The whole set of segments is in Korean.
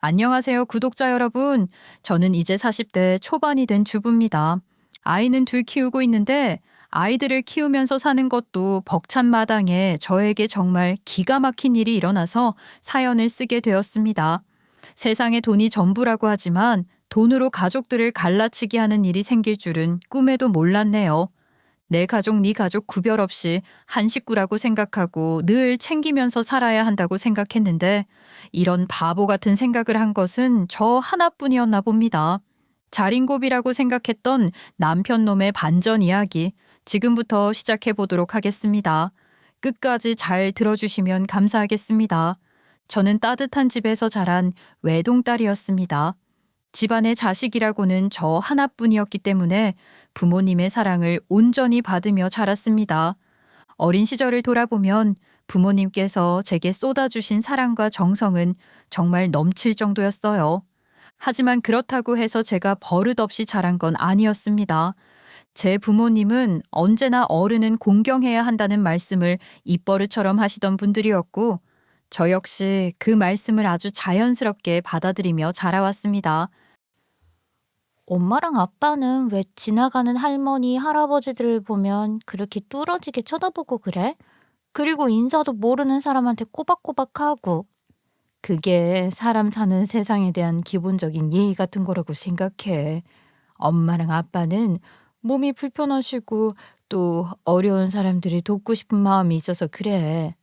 안녕하세요, 구독자 여러분. 저는 이제 40대 초반이 된 주부입니다. 아이는 둘 키우고 있는데 아이들을 키우면서 사는 것도 벅찬 마당에 저에게 정말 기가 막힌 일이 일어나서 사연을 쓰게 되었습니다. 세상에 돈이 전부라고 하지만 돈으로 가족들을 갈라치기 하는 일이 생길 줄은 꿈에도 몰랐네요. 내 가족, 네 가족 구별 없이 한 식구라고 생각하고 늘 챙기면서 살아야 한다고 생각했는데 이런 바보 같은 생각을 한 것은 저 하나뿐이었나 봅니다. 자린고비라고 생각했던 남편 놈의 반전 이야기 지금부터 시작해 보도록 하겠습니다. 끝까지 잘 들어주시면 감사하겠습니다. 저는 따뜻한 집에서 자란 외동딸이었습니다. 집안의 자식이라고는 저 하나뿐이었기 때문에 부모님의 사랑을 온전히 받으며 자랐습니다. 어린 시절을 돌아보면 부모님께서 제게 쏟아주신 사랑과 정성은 정말 넘칠 정도였어요. 하지만 그렇다고 해서 제가 버릇없이 자란 건 아니었습니다. 제 부모님은 언제나 어른은 공경해야 한다는 말씀을 입버릇처럼 하시던 분들이었고, 저 역시 그 말씀을 아주 자연스럽게 받아들이며 자라왔습니다. 엄마랑 아빠는 왜 지나가는 할머니, 할아버지들을 보면 그렇게 뚫어지게 쳐다보고 그래? 그리고 인사도 모르는 사람한테 꼬박꼬박하고. 그게 사람 사는 세상에 대한 기본적인 예의 같은 거라고 생각해. 엄마랑 아빠는 몸이 불편하시고 또 어려운 사람들을 돕고 싶은 마음이 있어서 그래.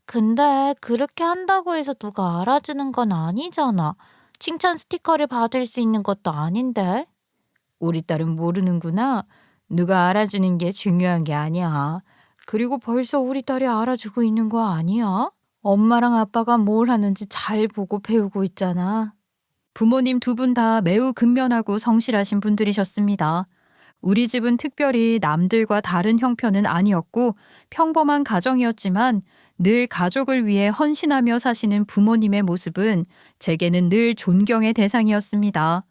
근데 그렇게 한다고 해서 누가 알아주는 건 아니잖아. 칭찬 스티커를 받을 수 있는 것도 아닌데. 우리 딸은 모르는구나. 누가 알아주는 게 중요한 게 아니야. 그리고 벌써 우리 딸이 알아주고 있는 거 아니야? 엄마랑 아빠가 뭘 하는지 잘 보고 배우고 있잖아. 부모님 두 분 다 매우 근면하고 성실하신 분들이셨습니다. 우리 집은 특별히 남들과 다른 형편은 아니었고 평범한 가정이었지만 늘 가족을 위해 헌신하며 사시는 부모님의 모습은 제게는 늘 존경의 대상이었습니다.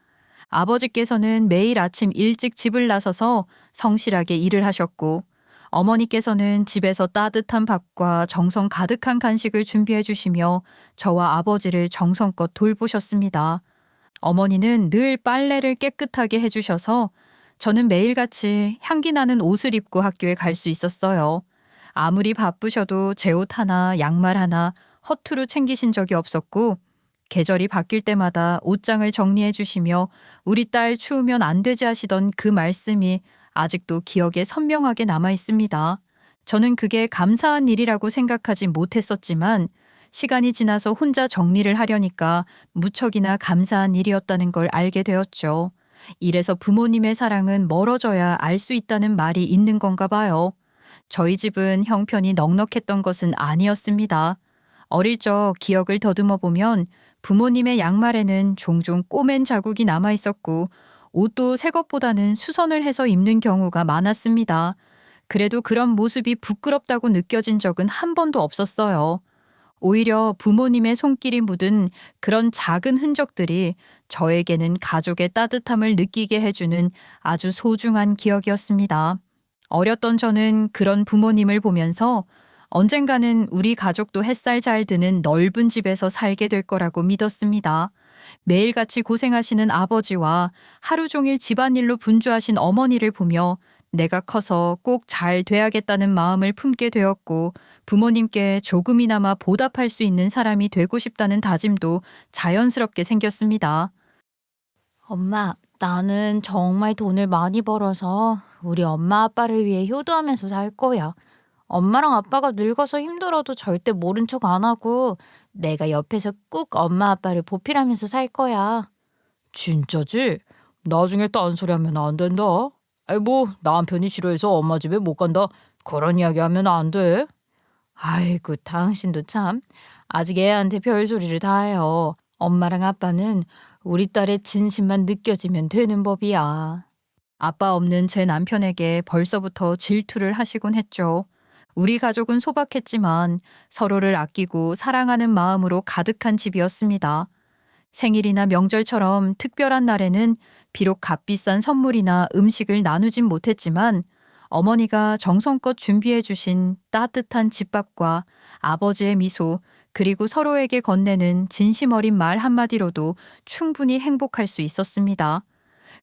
아버지께서는 매일 아침 일찍 집을 나서서 성실하게 일을 하셨고 어머니께서는 집에서 따뜻한 밥과 정성 가득한 간식을 준비해 주시며 저와 아버지를 정성껏 돌보셨습니다. 어머니는 늘 빨래를 깨끗하게 해주셔서 저는 매일같이 향기 나는 옷을 입고 학교에 갈 수 있었어요. 아무리 바쁘셔도 제 옷 하나, 양말 하나 허투루 챙기신 적이 없었고 계절이 바뀔 때마다 옷장을 정리해 주시며 우리 딸 추우면 안 되지 하시던 그 말씀이 아직도 기억에 선명하게 남아 있습니다. 저는 그게 감사한 일이라고 생각하지 못했었지만 시간이 지나서 혼자 정리를 하려니까 무척이나 감사한 일이었다는 걸 알게 되었죠. 이래서 부모님의 사랑은 멀어져야 알 수 있다는 말이 있는 건가 봐요. 저희 집은 형편이 넉넉했던 것은 아니었습니다. 어릴 적 기억을 더듬어 보면 부모님의 양말에는 종종 꼬맨 자국이 남아 있었고 옷도 새 것보다는 수선을 해서 입는 경우가 많았습니다. 그래도 그런 모습이 부끄럽다고 느껴진 적은 한 번도 없었어요. 오히려 부모님의 손길이 묻은 그런 작은 흔적들이 저에게는 가족의 따뜻함을 느끼게 해주는 아주 소중한 기억이었습니다. 어렸던 저는 그런 부모님을 보면서 언젠가는 우리 가족도 햇살 잘 드는 넓은 집에서 살게 될 거라고 믿었습니다. 매일같이 고생하시는 아버지와 하루 종일 집안일로 분주하신 어머니를 보며 내가 커서 꼭 잘 돼야겠다는 마음을 품게 되었고 부모님께 조금이나마 보답할 수 있는 사람이 되고 싶다는 다짐도 자연스럽게 생겼습니다. 엄마, 나는 정말 돈을 많이 벌어서 우리 엄마 아빠를 위해 효도하면서 살 거야. 엄마랑 아빠가 늙어서 힘들어도 절대 모른 척 안 하고 내가 옆에서 꾹 엄마 아빠를 보필하면서 살 거야. 진짜지? 나중에 딴소리 하면 안 된다. 아이 뭐 남편이 싫어해서 엄마 집에 못 간다. 그런 이야기 하면 안 돼. 아이고 당신도 참 아직 애한테 별소리를 다 해요. 엄마랑 아빠는 우리 딸의 진심만 느껴지면 되는 법이야. 아빠 없는 제 남편에게 벌써부터 질투를 하시곤 했죠. 우리 가족은 소박했지만 서로를 아끼고 사랑하는 마음으로 가득한 집이었습니다. 생일이나 명절처럼 특별한 날에는 비록 값비싼 선물이나 음식을 나누진 못했지만 어머니가 정성껏 준비해 주신 따뜻한 집밥과 아버지의 미소, 그리고 서로에게 건네는 진심 어린 말 한마디로도 충분히 행복할 수 있었습니다.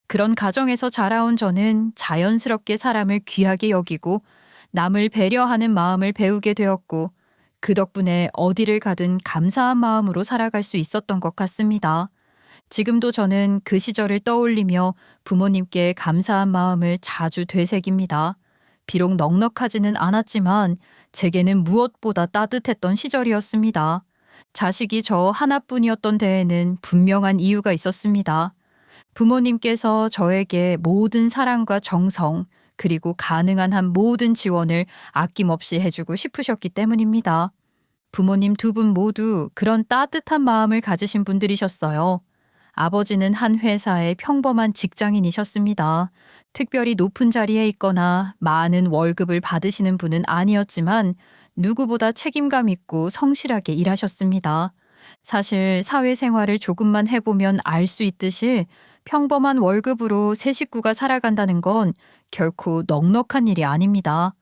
그런 가정에서 자라온 저는 자연스럽게 사람을 귀하게 여기고 남을 배려하는 마음을 배우게 되었고 그 덕분에 어디를 가든 감사한 마음으로 살아갈 수 있었던 것 같습니다. 지금도 저는 그 시절을 떠올리며 부모님께 감사한 마음을 자주 되새깁니다. 비록 넉넉하지는 않았지만 제게는 무엇보다 따뜻했던 시절이었습니다. 자식이 저 하나뿐이었던 데에는 분명한 이유가 있었습니다. 부모님께서 저에게 모든 사랑과 정성, 그리고 가능한 한 모든 지원을 아낌없이 해주고 싶으셨기 때문입니다. 부모님 두 분 모두 그런 따뜻한 마음을 가지신 분들이셨어요. 아버지는 한 회사의 평범한 직장인이셨습니다. 특별히 높은 자리에 있거나 많은 월급을 받으시는 분은 아니었지만 누구보다 책임감 있고 성실하게 일하셨습니다. 사실 사회생활을 조금만 해보면 알 수 있듯이 평범한 월급으로 세 식구가 살아간다는 건 결코 넉넉한 일이 아닙니다.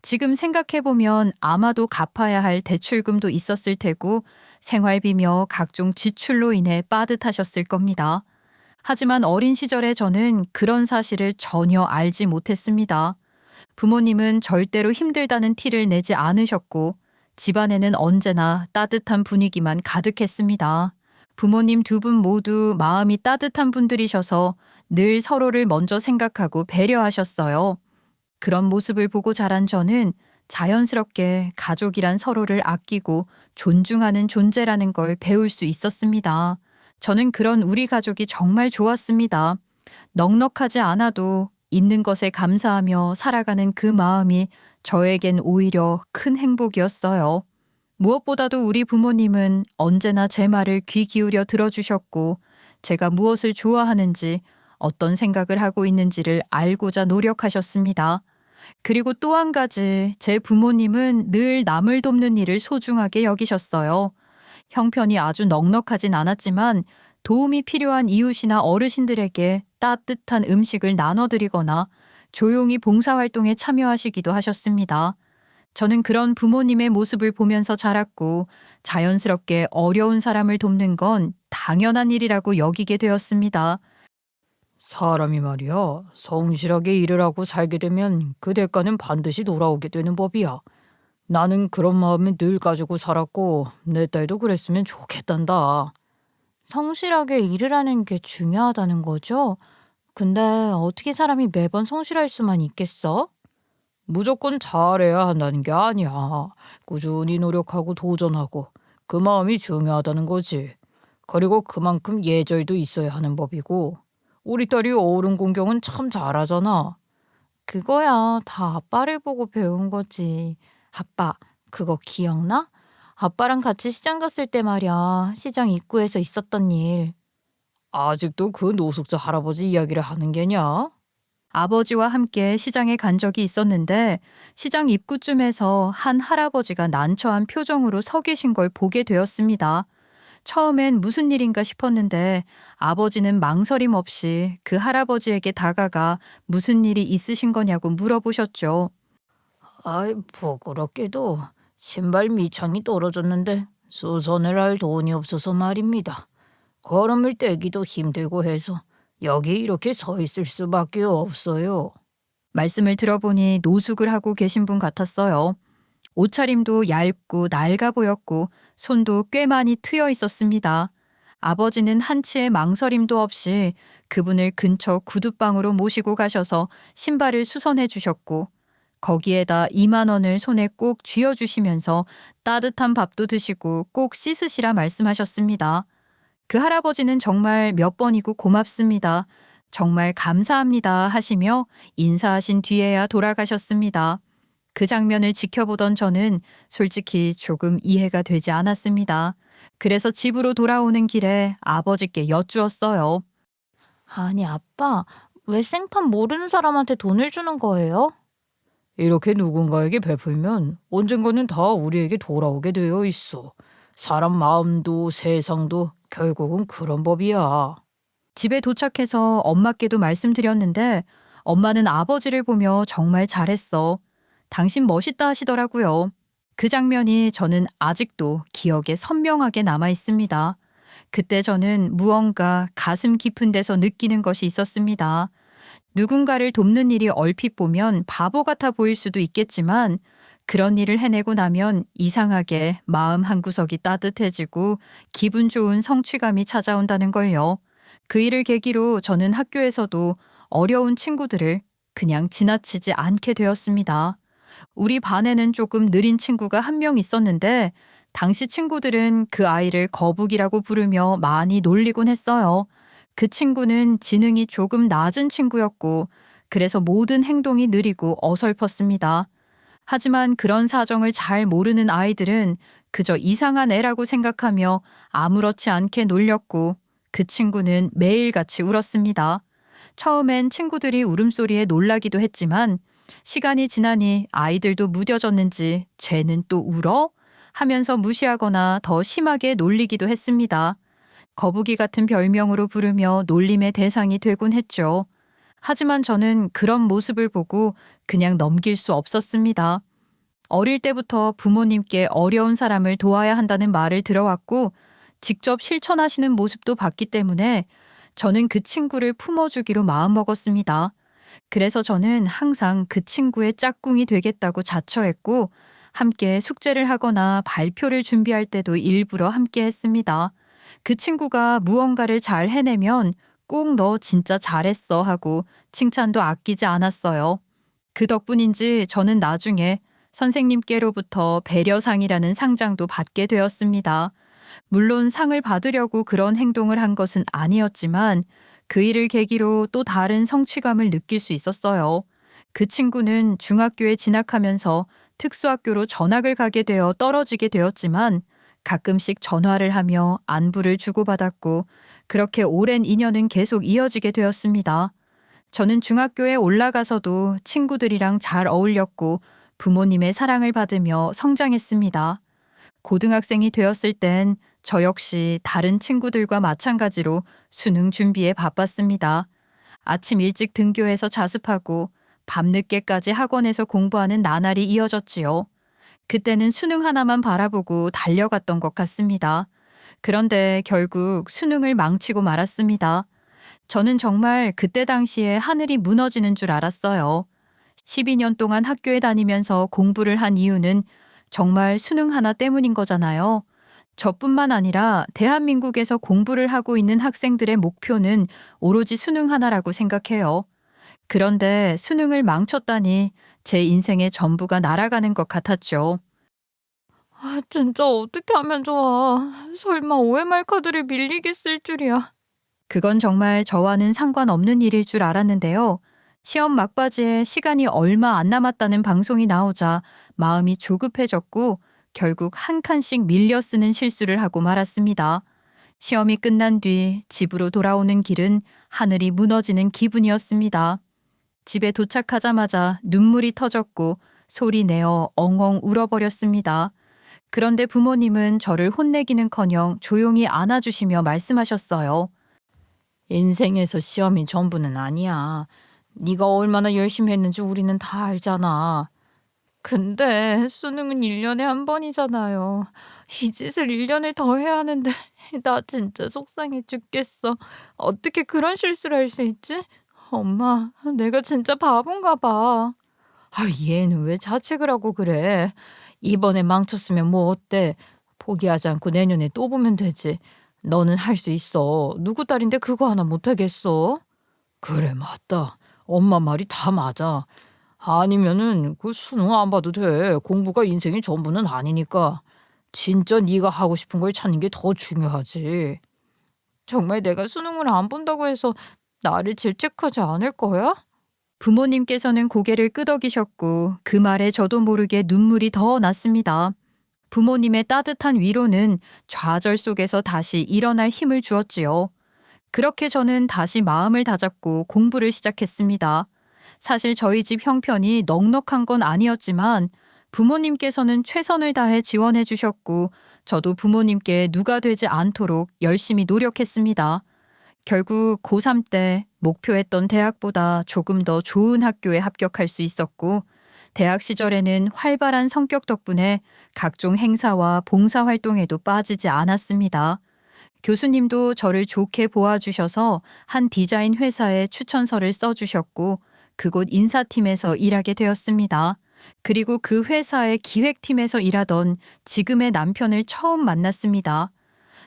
지금 생각해보면 아마도 갚아야 할 대출금도 있었을 테고 생활비며 각종 지출로 인해 빠듯하셨을 겁니다. 하지만 어린 시절에 저는 그런 사실을 전혀 알지 못했습니다. 부모님은 절대로 힘들다는 티를 내지 않으셨고 집안에는 언제나 따뜻한 분위기만 가득했습니다. 부모님 두 분 모두 마음이 따뜻한 분들이셔서 늘 서로를 먼저 생각하고 배려하셨어요. 그런 모습을 보고 자란 저는 자연스럽게 가족이란 서로를 아끼고 존중하는 존재라는 걸 배울 수 있었습니다. 저는 그런 우리 가족이 정말 좋았습니다. 넉넉하지 않아도 있는 것에 감사하며 살아가는 그 마음이 저에겐 오히려 큰 행복이었어요. 무엇보다도 우리 부모님은 언제나 제 말을 귀 기울여 들어주셨고 제가 무엇을 좋아하는지 어떤 생각을 하고 있는지를 알고자 노력하셨습니다. 그리고 또 한 가지 제 부모님은 늘 남을 돕는 일을 소중하게 여기셨어요. 형편이 아주 넉넉하진 않았지만 도움이 필요한 이웃이나 어르신들에게 따뜻한 음식을 나눠드리거나 조용히 봉사활동에 참여하시기도 하셨습니다. 저는 그런 부모님의 모습을 보면서 자랐고 자연스럽게 어려운 사람을 돕는 건 당연한 일이라고 여기게 되었습니다. 사람이 말이야, 성실하게 일을 하고 살게 되면 그 대가는 반드시 돌아오게 되는 법이야. 나는 그런 마음을 늘 가지고 살았고 내 딸도 그랬으면 좋겠단다. 성실하게 일을 하는 게 중요하다는 거죠? 근데 어떻게 사람이 매번 성실할 수만 있겠어? 무조건 잘해야 한다는 게 아니야. 꾸준히 노력하고 도전하고 그 마음이 중요하다는 거지. 그리고 그만큼 예절도 있어야 하는 법이고 우리 딸이 어른 공경은 참 잘하잖아. 그거야 다 아빠를 보고 배운 거지. 아빠, 그거 기억나? 아빠랑 같이 시장 갔을 때 말이야. 시장 입구에서 있었던 일. 아직도 그 노숙자 할아버지 이야기를 하는 게냐? 아버지와 함께 시장에 간 적이 있었는데 시장 입구쯤에서 한 할아버지가 난처한 표정으로 서 계신 걸 보게 되었습니다. 처음엔 무슨 일인가 싶었는데 아버지는 망설임 없이 그 할아버지에게 다가가 무슨 일이 있으신 거냐고 물어보셨죠. 아이, 부끄럽게도 신발 밑창이 떨어졌는데 수선을 할 돈이 없어서 말입니다. 걸음을 떼기도 힘들고 해서 여기 이렇게 서 있을 수밖에 없어요. 말씀을 들어보니 노숙을 하고 계신 분 같았어요. 옷차림도 얇고 낡아 보였고 손도 꽤 많이 트여 있었습니다. 아버지는 한치의 망설임도 없이 그분을 근처 구두방으로 모시고 가셔서 신발을 수선해 주셨고 거기에다 2만 원을 손에 꼭 쥐어주시면서 따뜻한 밥도 드시고 꼭 씻으시라 말씀하셨습니다. 그 할아버지는 정말 몇 번이고 고맙습니다. 정말 감사합니다 하시며 인사하신 뒤에야 돌아가셨습니다. 그 장면을 지켜보던 저는 솔직히 조금 이해가 되지 않았습니다. 그래서 집으로 돌아오는 길에 아버지께 여쭈었어요. 아니, 아빠, 왜 생판 모르는 사람한테 돈을 주는 거예요? 이렇게 누군가에게 베풀면 언젠가는 다 우리에게 돌아오게 되어 있어. 사람 마음도 세상도 결국은 그런 법이야. 집에 도착해서 엄마께도 말씀드렸는데 엄마는 아버지를 보며 정말 잘했어. 당신 멋있다 하시더라고요. 그 장면이 저는 아직도 기억에 선명하게 남아 있습니다. 그때 저는 무언가 가슴 깊은 데서 느끼는 것이 있었습니다. 누군가를 돕는 일이 얼핏 보면 바보 같아 보일 수도 있겠지만 그런 일을 해내고 나면 이상하게 마음 한구석이 따뜻해지고 기분 좋은 성취감이 찾아온다는 걸요. 그 일을 계기로 저는 학교에서도 어려운 친구들을 그냥 지나치지 않게 되었습니다. 우리 반에는 조금 느린 친구가 한 명 있었는데 당시 친구들은 그 아이를 거북이라고 부르며 많이 놀리곤 했어요. 그 친구는 지능이 조금 낮은 친구였고 그래서 모든 행동이 느리고 어설펐습니다. 하지만 그런 사정을 잘 모르는 아이들은 그저 이상한 애라고 생각하며 아무렇지 않게 놀렸고 그 친구는 매일같이 울었습니다. 처음엔 친구들이 울음소리에 놀라기도 했지만 시간이 지나니 아이들도 무뎌졌는지 쟤는 또 울어? 하면서 무시하거나 더 심하게 놀리기도 했습니다. 거북이 같은 별명으로 부르며 놀림의 대상이 되곤 했죠. 하지만 저는 그런 모습을 보고 그냥 넘길 수 없었습니다. 어릴 때부터 부모님께 어려운 사람을 도와야 한다는 말을 들어왔고 직접 실천하시는 모습도 봤기 때문에 저는 그 친구를 품어주기로 마음먹었습니다. 그래서 저는 항상 그 친구의 짝꿍이 되겠다고 자처했고 함께 숙제를 하거나 발표를 준비할 때도 일부러 함께 했습니다. 그 친구가 무언가를 잘 해내면 꼭 너 진짜 잘했어 하고 칭찬도 아끼지 않았어요. 그 덕분인지 저는 나중에 선생님께로부터 배려상이라는 상장도 받게 되었습니다. 물론 상을 받으려고 그런 행동을 한 것은 아니었지만 그 일을 계기로 또 다른 성취감을 느낄 수 있었어요. 그 친구는 중학교에 진학하면서 특수학교로 전학을 가게 되어 떨어지게 되었지만 가끔씩 전화를 하며 안부를 주고받았고 그렇게 오랜 인연은 계속 이어지게 되었습니다. 저는 중학교에 올라가서도 친구들이랑 잘 어울렸고 부모님의 사랑을 받으며 성장했습니다. 고등학생이 되었을 땐 저 역시 다른 친구들과 마찬가지로 수능 준비에 바빴습니다. 아침 일찍 등교해서 자습하고 밤늦게까지 학원에서 공부하는 나날이 이어졌지요. 그때는 수능 하나만 바라보고 달려갔던 것 같습니다. 그런데 결국 수능을 망치고 말았습니다. 저는 정말 그때 당시에 하늘이 무너지는 줄 알았어요. 12년 동안 학교에 다니면서 공부를 한 이유는 정말 수능 하나 때문인 거잖아요. 저뿐만 아니라 대한민국에서 공부를 하고 있는 학생들의 목표는 오로지 수능 하나라고 생각해요. 그런데 수능을 망쳤다니 제 인생의 전부가 날아가는 것 같았죠. 아, 진짜 어떻게 하면 좋아. 설마 OMR 카드를 밀리겠을 줄이야. 그건 정말 저와는 상관없는 일일 줄 알았는데요. 시험 막바지에 시간이 얼마 안 남았다는 방송이 나오자 마음이 조급해졌고 결국 한 칸씩 밀려 쓰는 실수를 하고 말았습니다. 시험이 끝난 뒤 집으로 돌아오는 길은 하늘이 무너지는 기분이었습니다. 집에 도착하자마자 눈물이 터졌고 소리 내어 엉엉 울어버렸습니다. 그런데 부모님은 저를 혼내기는커녕 조용히 안아주시며 말씀하셨어요. 인생에서 시험이 전부는 아니야. 네가 얼마나 열심히 했는지 우리는 다 알잖아. 근데 수능은 1년에 한 번이잖아요. 이 짓을 1년을 더 해야 하는데 나 진짜 속상해 죽겠어. 어떻게 그런 실수를 할 수 있지? 엄마, 내가 진짜 바본가 봐. 아, 얘는 왜 자책을 하고 그래? 이번에 망쳤으면 뭐 어때? 포기하지 않고 내년에 또 보면 되지. 너는 할 수 있어. 누구 딸인데 그거 하나 못하겠어? 그래, 맞다. 엄마 말이 다 맞아. 아니면은 그 수능 안 봐도 돼. 공부가 인생의 전부는 아니니까. 진짜 네가 하고 싶은 걸 찾는 게 더 중요하지. 정말 내가 수능을 안 본다고 해서 나를 질책하지 않을 거야? 부모님께서는 고개를 끄덕이셨고 그 말에 저도 모르게 눈물이 더 났습니다. 부모님의 따뜻한 위로는 좌절 속에서 다시 일어날 힘을 주었지요. 그렇게 저는 다시 마음을 다잡고 공부를 시작했습니다. 사실 저희 집 형편이 넉넉한 건 아니었지만 부모님께서는 최선을 다해 지원해 주셨고 저도 부모님께 누가 되지 않도록 열심히 노력했습니다. 결국 고3 때 목표했던 대학보다 조금 더 좋은 학교에 합격할 수 있었고 대학 시절에는 활발한 성격 덕분에 각종 행사와 봉사활동에도 빠지지 않았습니다. 교수님도 저를 좋게 보아주셔서 한 디자인 회사에 추천서를 써주셨고 그곳 인사팀에서 일하게 되었습니다. 그리고 그 회사의 기획팀에서 일하던 지금의 남편을 처음 만났습니다.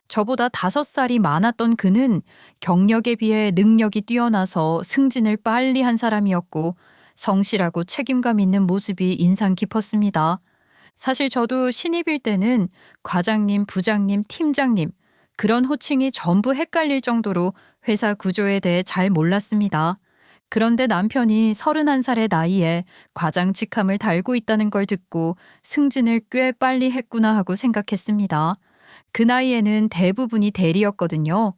저보다 5살이 많았던 그는 경력에 비해 능력이 뛰어나서 승진을 빨리 한 사람이었고 성실하고 책임감 있는 모습이 인상 깊었습니다. 사실 저도 신입일 때는 과장님, 부장님, 팀장님 그런 호칭이 전부 헷갈릴 정도로 회사 구조에 대해 잘 몰랐습니다. 그런데 남편이 31살의 나이에 과장 직함을 달고 있다는 걸 듣고 승진을 꽤 빨리 했구나 하고 생각했습니다. 그 나이에는 대부분이 대리였거든요.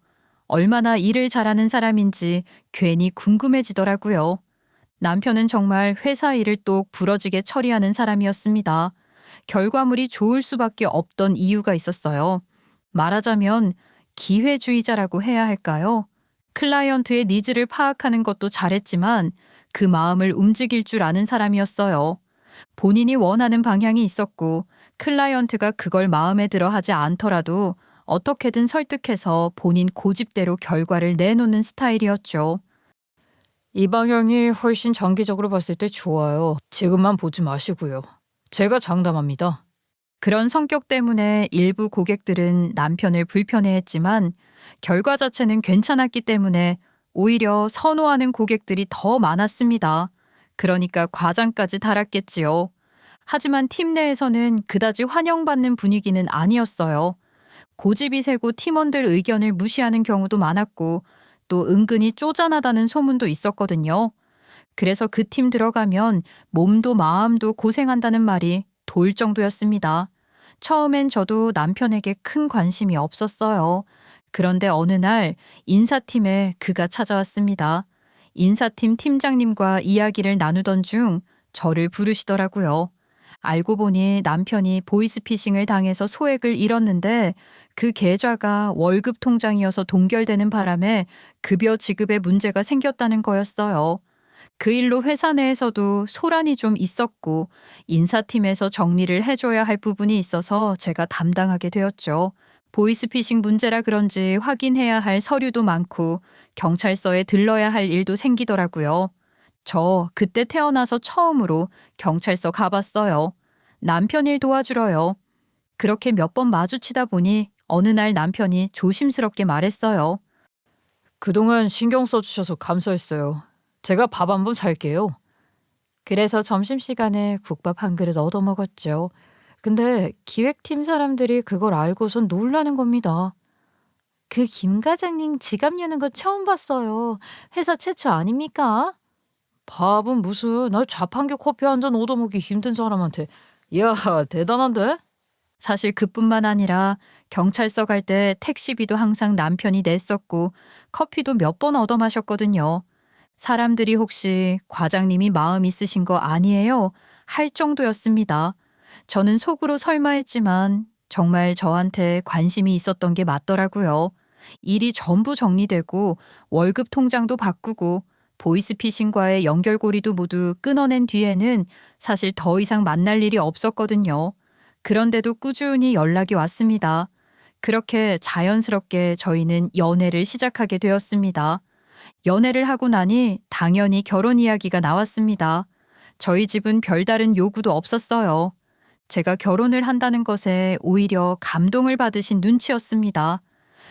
얼마나 일을 잘하는 사람인지 괜히 궁금해지더라고요. 남편은 정말 회사 일을 똑 부러지게 처리하는 사람이었습니다. 결과물이 좋을 수밖에 없던 이유가 있었어요. 말하자면 기회주의자라고 해야 할까요? 클라이언트의 니즈를 파악하는 것도 잘했지만 그 마음을 움직일 줄 아는 사람이었어요. 본인이 원하는 방향이 있었고 클라이언트가 그걸 마음에 들어 하지 않더라도 어떻게든 설득해서 본인 고집대로 결과를 내놓는 스타일이었죠. 이 방향이 훨씬 장기적으로 봤을 때 좋아요. 지금만 보지 마시고요. 제가 장담합니다. 그런 성격 때문에 일부 고객들은 남편을 불편해했지만 결과 자체는 괜찮았기 때문에 오히려 선호하는 고객들이 더 많았습니다. 그러니까 과장까지 달았겠지요. 하지만 팀 내에서는 그다지 환영받는 분위기는 아니었어요. 고집이 세고 팀원들 의견을 무시하는 경우도 많았고 또 은근히 쪼잔하다는 소문도 있었거든요. 그래서 그 팀 들어가면 몸도 마음도 고생한다는 말이 돌 정도였습니다. 처음엔 저도 남편에게 큰 관심이 없었어요. 그런데 어느 날 인사팀에 그가 찾아왔습니다. 인사팀 팀장님과 이야기를 나누던 중 저를 부르시더라고요. 알고 보니 남편이 보이스피싱을 당해서 소액을 잃었는데 그 계좌가 월급 통장이어서 동결되는 바람에 급여 지급에 문제가 생겼다는 거였어요. 그 일로 회사 내에서도 소란이 좀 있었고 인사팀에서 정리를 해줘야 할 부분이 있어서 제가 담당하게 되었죠. 보이스피싱 문제라 그런지 확인해야 할 서류도 많고 경찰서에 들러야 할 일도 생기더라고요. 저 그때 태어나서 처음으로 경찰서 가봤어요. 남편 일 도와주러요. 그렇게 몇 번 마주치다 보니 어느 날 남편이 조심스럽게 말했어요. 그동안 신경 써주셔서 감사했어요. 제가 밥 한번 살게요. 그래서 점심시간에 국밥 한 그릇 얻어먹었죠. 근데 기획팀 사람들이 그걸 알고선 놀라는 겁니다. 그 김 과장님 지갑 여는 거 처음 봤어요. 회사 최초 아닙니까? 밥은 무슨 나 자판기 커피 한 잔 얻어먹기 힘든 사람한테. 이야 대단한데? 사실 그뿐만 아니라 경찰서 갈 때 택시비도 항상 남편이 냈었고 커피도 몇 번 얻어 마셨거든요. 사람들이 혹시 과장님이 마음 있으신 거 아니에요? 할 정도였습니다. 저는 속으로 설마했지만 정말 저한테 관심이 있었던 게 맞더라고요. 일이 전부 정리되고 월급 통장도 바꾸고 보이스피싱과의 연결고리도 모두 끊어낸 뒤에는 사실 더 이상 만날 일이 없었거든요. 그런데도 꾸준히 연락이 왔습니다. 그렇게 자연스럽게 저희는 연애를 시작하게 되었습니다. 연애를 하고 나니 당연히 결혼 이야기가 나왔습니다. 저희 집은 별다른 요구도 없었어요. 제가 결혼을 한다는 것에 오히려 감동을 받으신 눈치였습니다.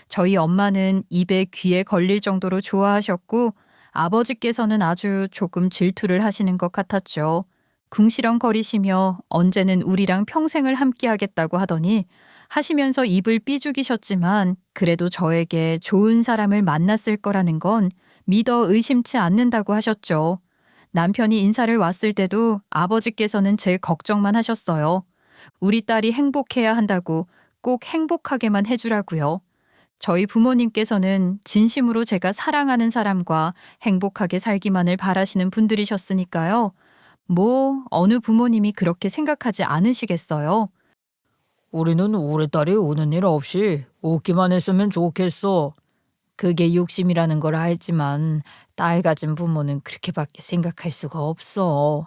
저희 엄마는 입에 귀에 걸릴 정도로 좋아하셨고 아버지께서는 아주 조금 질투를 하시는 것 같았죠. 궁시렁거리시며 언제는 우리랑 평생을 함께 하겠다고 하더니 하시면서 입을 삐죽이셨지만 그래도 저에게 좋은 사람을 만났을 거라는 건 믿어 의심치 않는다고 하셨죠. 남편이 인사를 왔을 때도 아버지께서는 제 걱정만 하셨어요. 우리 딸이 행복해야 한다고 꼭 행복하게만 해주라고요. 저희 부모님께서는 진심으로 제가 사랑하는 사람과 행복하게 살기만을 바라시는 분들이셨으니까요. 뭐 어느 부모님이 그렇게 생각하지 않으시겠어요? 우리는 우리 딸이 우는 일 없이 웃기만 했으면 좋겠어. 그게 욕심이라는 걸 알지만 딸 가진 부모는 그렇게밖에 생각할 수가 없어.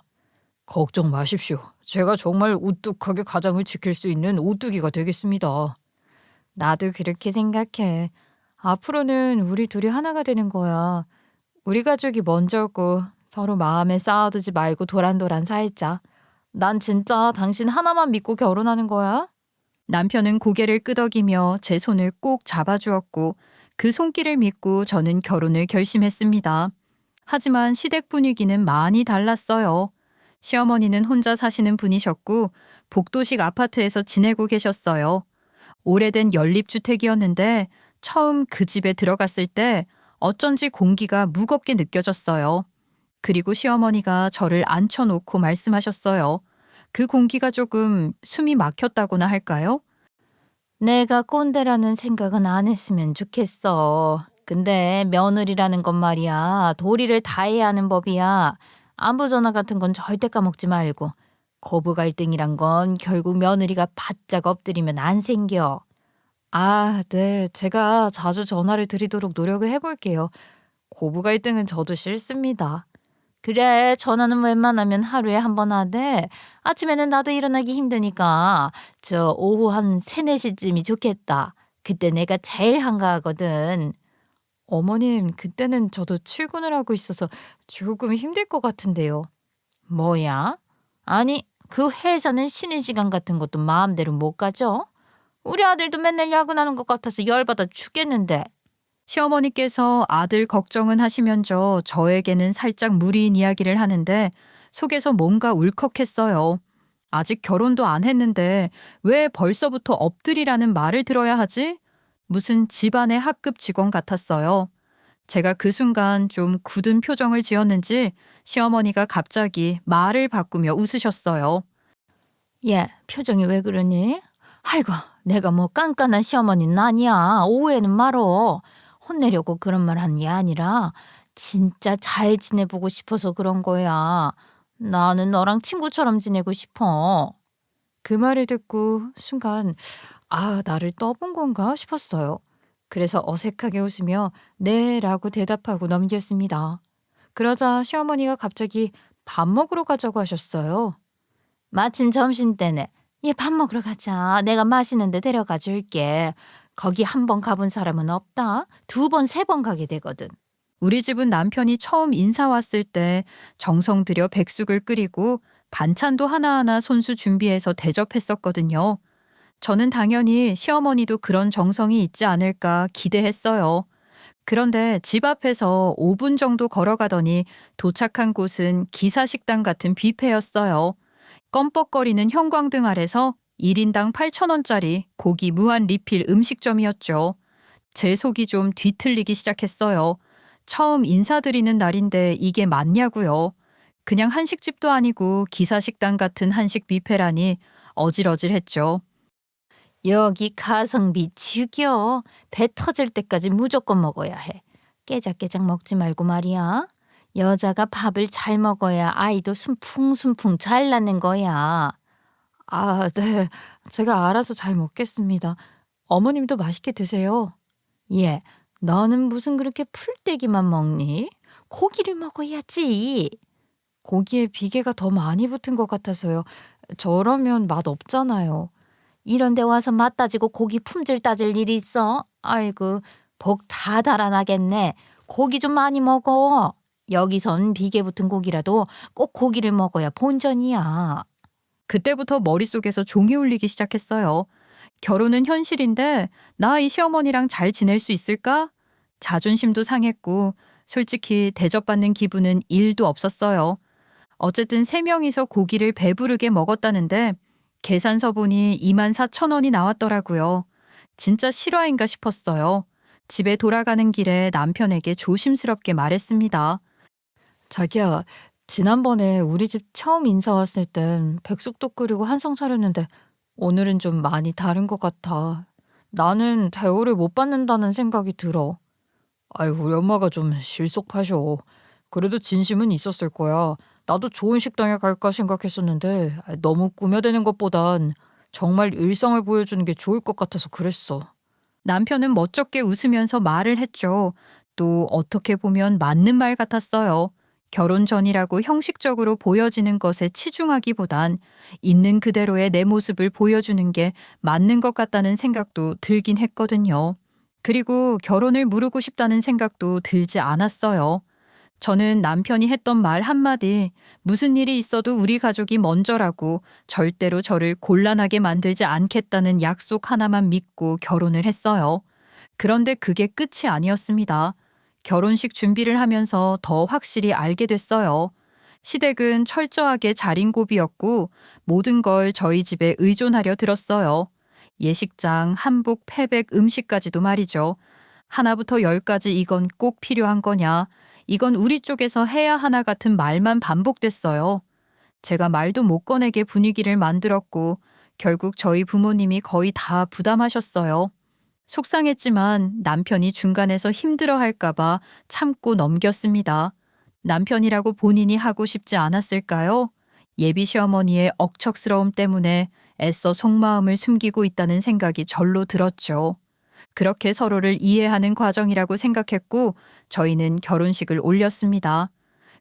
걱정 마십시오. 제가 정말 우뚝하게 가장을 지킬 수 있는 오뚜기가 되겠습니다. 나도 그렇게 생각해. 앞으로는 우리 둘이 하나가 되는 거야. 우리 가족이 먼저고 서로 마음에 쌓아두지 말고 도란도란 살자. 난 진짜 당신 하나만 믿고 결혼하는 거야. 남편은 고개를 끄덕이며 제 손을 꼭 잡아주었고 그 손길을 믿고 저는 결혼을 결심했습니다. 하지만 시댁 분위기는 많이 달랐어요. 시어머니는 혼자 사시는 분이셨고 복도식 아파트에서 지내고 계셨어요. 오래된 연립주택이었는데 처음 그 집에 들어갔을 때 어쩐지 공기가 무겁게 느껴졌어요. 그리고 시어머니가 저를 앉혀놓고 말씀하셨어요. 그 공기가 조금 숨이 막혔다고나 할까요? 내가 꼰대라는 생각은 안 했으면 좋겠어. 근데 며느리라는 건 말이야. 도리를 다해야 하는 법이야. 안부 전화 같은 건 절대 까먹지 말고. 고부 갈등이란 건 결국 며느리가 바짝 엎드리면 안 생겨. 아, 네. 제가 자주 전화를 드리도록 노력을 해볼게요. 고부 갈등은 저도 싫습니다. 그래, 전화는 웬만하면 하루에 한 번 하되 아침에는 나도 일어나기 힘드니까 저 오후 한 3, 4시쯤이 좋겠다. 그때 내가 제일 한가하거든. 어머님, 그때는 저도 출근을 하고 있어서 조금 힘들 것 같은데요. 뭐야? 아니, 그 회사는 쉬는 시간 같은 것도 마음대로 못 가져? 우리 아들도 맨날 야근하는 것 같아서 열받아 죽겠는데. 시어머니께서 아들 걱정은 하시면서 저에게는 살짝 무리인 이야기를 하는데 속에서 뭔가 울컥했어요. 아직 결혼도 안 했는데 왜 벌써부터 엎드리라는 말을 들어야 하지? 무슨 집안의 학급 직원 같았어요. 제가 그 순간 좀 굳은 표정을 지었는지 시어머니가 갑자기 말을 바꾸며 웃으셨어요. 얘, 표정이 왜 그러니? 아이고, 내가 뭐 깐깐한 시어머니는 아니야. 오해는 말어. 혼내려고 그런 말 한 게 아니라 진짜 잘 지내보고 싶어서 그런 거야. 나는 너랑 친구처럼 지내고 싶어. 그 말을 듣고 순간 나를 떠본 건가 싶었어요. 그래서 어색하게 웃으며 네라고 대답하고 넘겼습니다. 그러자 시어머니가 갑자기 밥 먹으러 가자고 하셨어요. 마침 점심때네. 얘 밥 먹으러 가자. 내가 맛있는 데 데려가 줄게. 거기 한 번 가본 사람은 없다. 2번, 3번 가게 되거든. 우리 집은 남편이 처음 인사 왔을 때 정성 들여 백숙을 끓이고 반찬도 하나하나 손수 준비해서 대접했었거든요. 저는 당연히 시어머니도 그런 정성이 있지 않을까 기대했어요. 그런데 집 앞에서 5분 정도 걸어가더니 도착한 곳은 기사식당 같은 뷔페였어요. 껌뻑거리는 형광등 아래서 1인당 8,000원짜리 고기 무한 리필 음식점이었죠. 제 속이 좀 뒤틀리기 시작했어요. 처음 인사드리는 날인데 이게 맞냐고요. 그냥 한식집도 아니고 기사식당 같은 한식 뷔페라니 어질어질했죠. 여기 가성비 죽여. 배 터질 때까지 무조건 먹어야 해. 깨작깨작 먹지 말고 말이야. 여자가 밥을 잘 먹어야 아이도 숨풍숨풍 잘 낳는 거야. 아, 네. 제가 알아서 잘 먹겠습니다. 어머님도 맛있게 드세요. 얘, 너는 무슨 그렇게 풀떼기만 먹니? 고기를 먹어야지. 고기에 비계가 더 많이 붙은 것 같아서요. 저러면 맛 없잖아요. 이런 데 와서 맛 따지고 고기 품질 따질 일이 있어? 아이고, 복 다 달아나겠네. 고기 좀 많이 먹어. 여기선 비계 붙은 고기라도 꼭 고기를 먹어야 본전이야. 그때부터 머릿속에서 종이 울리기 시작했어요. 결혼은 현실인데 나 이 시어머니랑 잘 지낼 수 있을까? 자존심도 상했고 솔직히 대접받는 기분은 1도 없었어요. 어쨌든 3명이서 고기를 배부르게 먹었다는데 계산서 보니 24,000원이 나왔더라고요. 진짜 실화인가 싶었어요. 집에 돌아가는 길에 남편에게 조심스럽게 말했습니다. 자기야, 지난번에 우리 집 처음 인사 왔을 땐 백숙도 끓이고 한상 차렸는데 오늘은 좀 많이 다른 것 같아. 나는 대우를 못 받는다는 생각이 들어. 아이, 우리 엄마가 좀 실속하셔. 그래도 진심은 있었을 거야. 나도 좋은 식당에 갈까 생각했었는데 너무 꾸며대는 것보단 정말 일상을 보여주는 게 좋을 것 같아서 그랬어. 남편은 멋쩍게 웃으면서 말을 했죠. 또 어떻게 보면 맞는 말 같았어요. 결혼 전이라고 형식적으로 보여지는 것에 치중하기보단 있는 그대로의 내 모습을 보여주는 게 맞는 것 같다는 생각도 들긴 했거든요. 그리고 결혼을 미루고 싶다는 생각도 들지 않았어요. 저는 남편이 했던 말 한마디, 무슨 일이 있어도 우리 가족이 먼저라고 절대로 저를 곤란하게 만들지 않겠다는 약속 하나만 믿고 결혼을 했어요. 그런데 그게 끝이 아니었습니다. 결혼식 준비를 하면서 더 확실히 알게 됐어요. 시댁은 철저하게 자린고비였고 모든 걸 저희 집에 의존하려 들었어요. 예식장, 한복, 패백, 음식까지도 말이죠. 하나부터 열까지 이건 꼭 필요한 거냐, 이건 우리 쪽에서 해야 하나 같은 말만 반복됐어요. 제가 말도 못 꺼내게 분위기를 만들었고 결국 저희 부모님이 거의 다 부담하셨어요. 속상했지만 남편이 중간에서 힘들어할까봐 참고 넘겼습니다. 남편이라고 본인이 하고 싶지 않았을까요? 예비 시어머니의 억척스러움 때문에 애써 속마음을 숨기고 있다는 생각이 절로 들었죠. 그렇게 서로를 이해하는 과정이라고 생각했고 저희는 결혼식을 올렸습니다.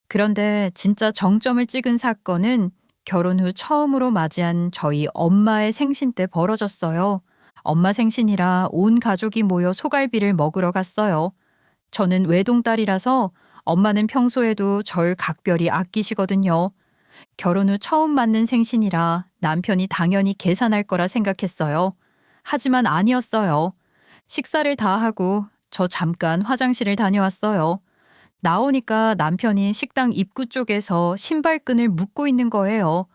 그런데 진짜 정점을 찍은 사건은 결혼 후 처음으로 맞이한 저희 엄마의 생신 때 벌어졌어요. 엄마 생신이라 온 가족이 모여 소갈비를 먹으러 갔어요. 저는 외동딸이라서 엄마는 평소에도 절 각별히 아끼시거든요. 결혼 후 처음 맞는 생신이라 남편이 당연히 계산할 거라 생각했어요. 하지만 아니었어요. 식사를 다 하고 저 잠깐 화장실을 다녀왔어요. 나오니까 남편이 식당 입구 쪽에서 신발끈을 묶고 있는 거예요.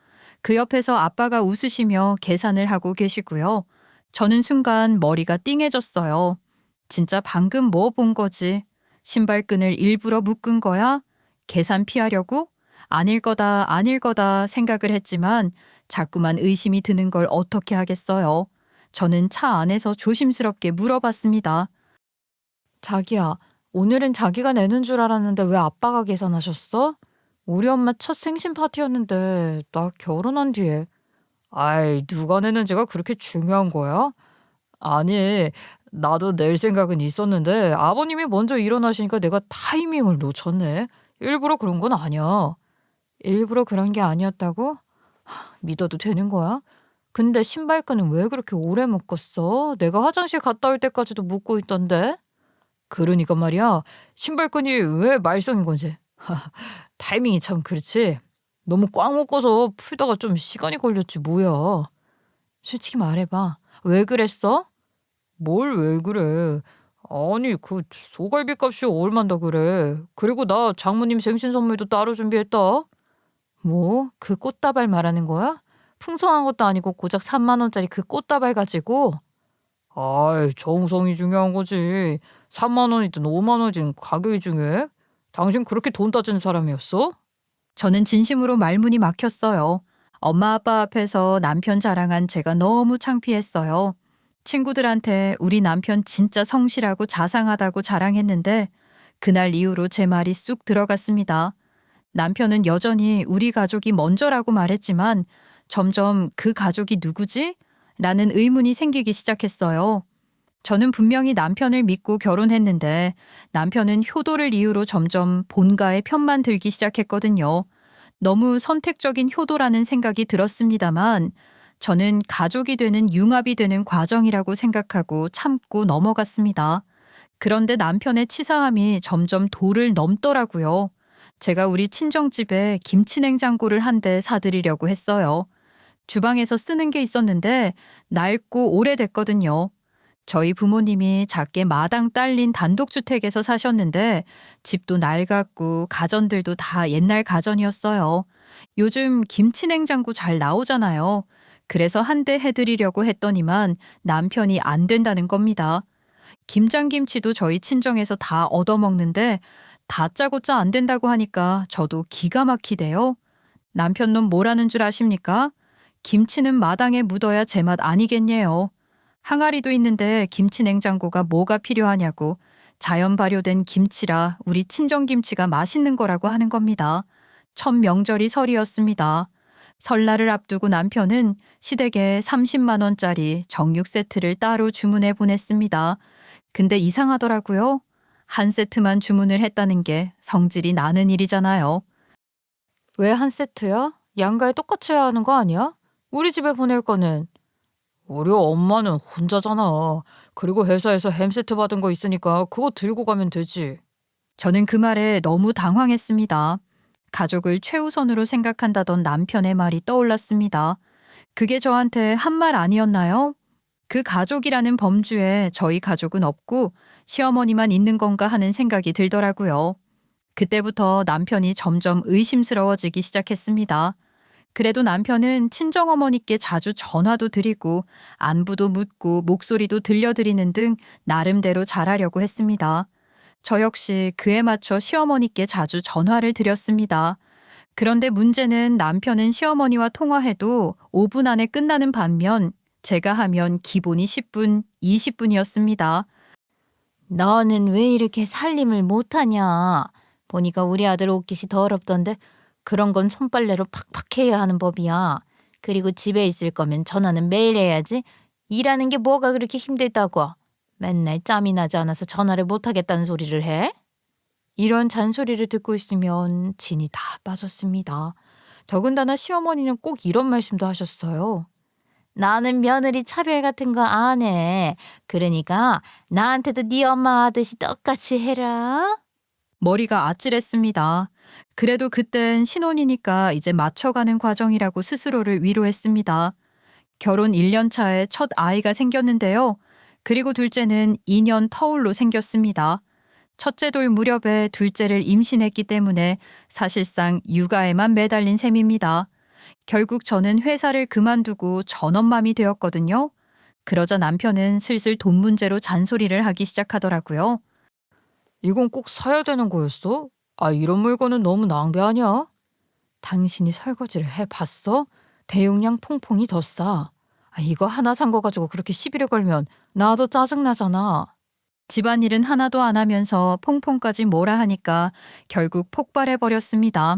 그 옆에서 아빠가 웃으시며 계산을 하고 계시고요. 저는 순간 머리가 띵해졌어요. 진짜 방금 뭐 본 거지? 신발끈을 일부러 묶은 거야? 계산 피하려고? 아닐 거다, 아닐 거다 생각을 했지만 자꾸만 의심이 드는 걸 어떻게 하겠어요. 저는 차 안에서 조심스럽게 물어봤습니다. 자기야, 오늘은 자기가 내는 줄 알았는데 왜 아빠가 계산하셨어? 우리 엄마 첫 생신 파티였는데 나 결혼한 뒤에. 아이, 누가 내는지가 그렇게 중요한 거야? 아니, 나도 낼 생각은 있었는데 아버님이 먼저 일어나시니까 내가 타이밍을 놓쳤네. 일부러 그런 건 아니야. 일부러 그런 게 아니었다고? 믿어도 되는 거야? 근데 신발끈은 왜 그렇게 오래 묶었어? 내가 화장실 갔다 올 때까지도 묶고 있던데? 그러니까 말이야. 신발끈이 왜 말썽인 건지. 타이밍이 참 그렇지. 너무 꽉 묶어서 풀다가 좀 시간이 걸렸지 뭐야. 솔직히 말해봐. 왜 그랬어? 뭘 왜 그래. 아니 그 소갈비 값이 얼만다 그래. 그리고 나 장모님 생신 선물도 따로 준비했다. 뭐? 그 꽃다발 말하는 거야? 풍성한 것도 아니고 고작 3만 원짜리 그 꽃다발 가지고? 아이, 정성이 중요한 거지. 3만 원이든 5만 원이든 가격이 중요해? 당신 그렇게 돈 따지는 사람이었어? 저는 진심으로 말문이 막혔어요. 엄마 아빠 앞에서 남편 자랑한 제가 너무 창피했어요. 친구들한테 우리 남편 진짜 성실하고 자상하다고 자랑했는데 그날 이후로 제 말이 쑥 들어갔습니다. 남편은 여전히 우리 가족이 먼저라고 말했지만 점점 그 가족이 누구지? 라는 의문이 생기기 시작했어요. 저는 분명히 남편을 믿고 결혼했는데 남편은 효도를 이유로 점점 본가의 편만 들기 시작했거든요. 너무 선택적인 효도라는 생각이 들었습니다만 저는 가족이 되는 융합이 되는 과정이라고 생각하고 참고 넘어갔습니다. 그런데 남편의 치사함이 점점 도를 넘더라고요. 제가 우리 친정집에 김치냉장고를 한 대 사드리려고 했어요. 주방에서 쓰는 게 있었는데 낡고 오래됐거든요. 저희 부모님이 작게 마당 딸린 단독주택에서 사셨는데 집도 낡았고 가전들도 다 옛날 가전이었어요. 요즘 김치냉장고 잘 나오잖아요. 그래서 한 대 해드리려고 했더니만 남편이 안 된다는 겁니다. 김장김치도 저희 친정에서 다 얻어먹는데 다짜고짜 안 된다고 하니까 저도 기가 막히대요. 남편 놈 뭐라는 줄 아십니까? 김치는 마당에 묻어야 제맛 아니겠네요. 항아리도 있는데 김치 냉장고가 뭐가 필요하냐고 자연 발효된 김치라 우리 친정김치가 맛있는 거라고 하는 겁니다. 첫 명절이 설이었습니다. 설날을 앞두고 남편은 시댁에 30만 원짜리 정육 세트를 따로 주문해 보냈습니다. 근데 이상하더라고요. 한 세트만 주문을 했다는 게 성질이 나는 일이잖아요. 왜 한 세트야? 양가에 똑같이 해야 하는 거 아니야? 우리 집에 보낼 거는. 우리 엄마는 혼자잖아. 그리고 회사에서 햄 세트 받은 거 있으니까 그거 들고 가면 되지. 저는 그 말에 너무 당황했습니다. 가족을 최우선으로 생각한다던 남편의 말이 떠올랐습니다. 그게 저한테 한 말 아니었나요? 그 가족이라는 범주에 저희 가족은 없고 시어머니만 있는 건가 하는 생각이 들더라고요. 그때부터 남편이 점점 의심스러워지기 시작했습니다. 그래도 남편은 친정어머니께 자주 전화도 드리고 안부도 묻고 목소리도 들려드리는 등 나름대로 잘하려고 했습니다. 저 역시 그에 맞춰 시어머니께 자주 전화를 드렸습니다. 그런데 문제는 남편은 시어머니와 통화해도 5분 안에 끝나는 반면 제가 하면 기본이 10분, 20분이었습니다. 너는 왜 이렇게 살림을 못하냐? 보니까 우리 아들 옷깃이 더럽던데 그런 건 손빨래로 팍팍 해야 하는 법이야. 그리고 집에 있을 거면 전화는 매일 해야지. 일하는 게 뭐가 그렇게 힘들다고. 맨날 짬이 나지 않아서 전화를 못하겠다는 소리를 해? 이런 잔소리를 듣고 있으면 진이 다 빠졌습니다. 더군다나 시어머니는 꼭 이런 말씀도 하셨어요. 나는 며느리 차별 같은 거 안 해. 그러니까 나한테도 네 엄마 하듯이 똑같이 해라. 머리가 아찔했습니다. 그래도 그땐 신혼이니까 이제 맞춰가는 과정이라고 스스로를 위로했습니다. 결혼 1년 차에 첫 아이가 생겼는데요. 그리고 둘째는 2년 터울로 생겼습니다. 첫째 돌 무렵에 둘째를 임신했기 때문에 사실상 육아에만 매달린 셈입니다. 결국 저는 회사를 그만두고 전업맘이 되었거든요. 그러자 남편은 슬슬 돈 문제로 잔소리를 하기 시작하더라고요. 이건 꼭 사야 되는 거였어? 이런 물건은 너무 낭비 아니야? 당신이 설거지를 해봤어? 대용량 퐁퐁이 더 싸. 이거 하나 산 거 가지고 그렇게 시비를 걸면 나도 짜증나잖아. 집안일은 하나도 안 하면서 퐁퐁까지 뭐라 하니까 결국 폭발해버렸습니다.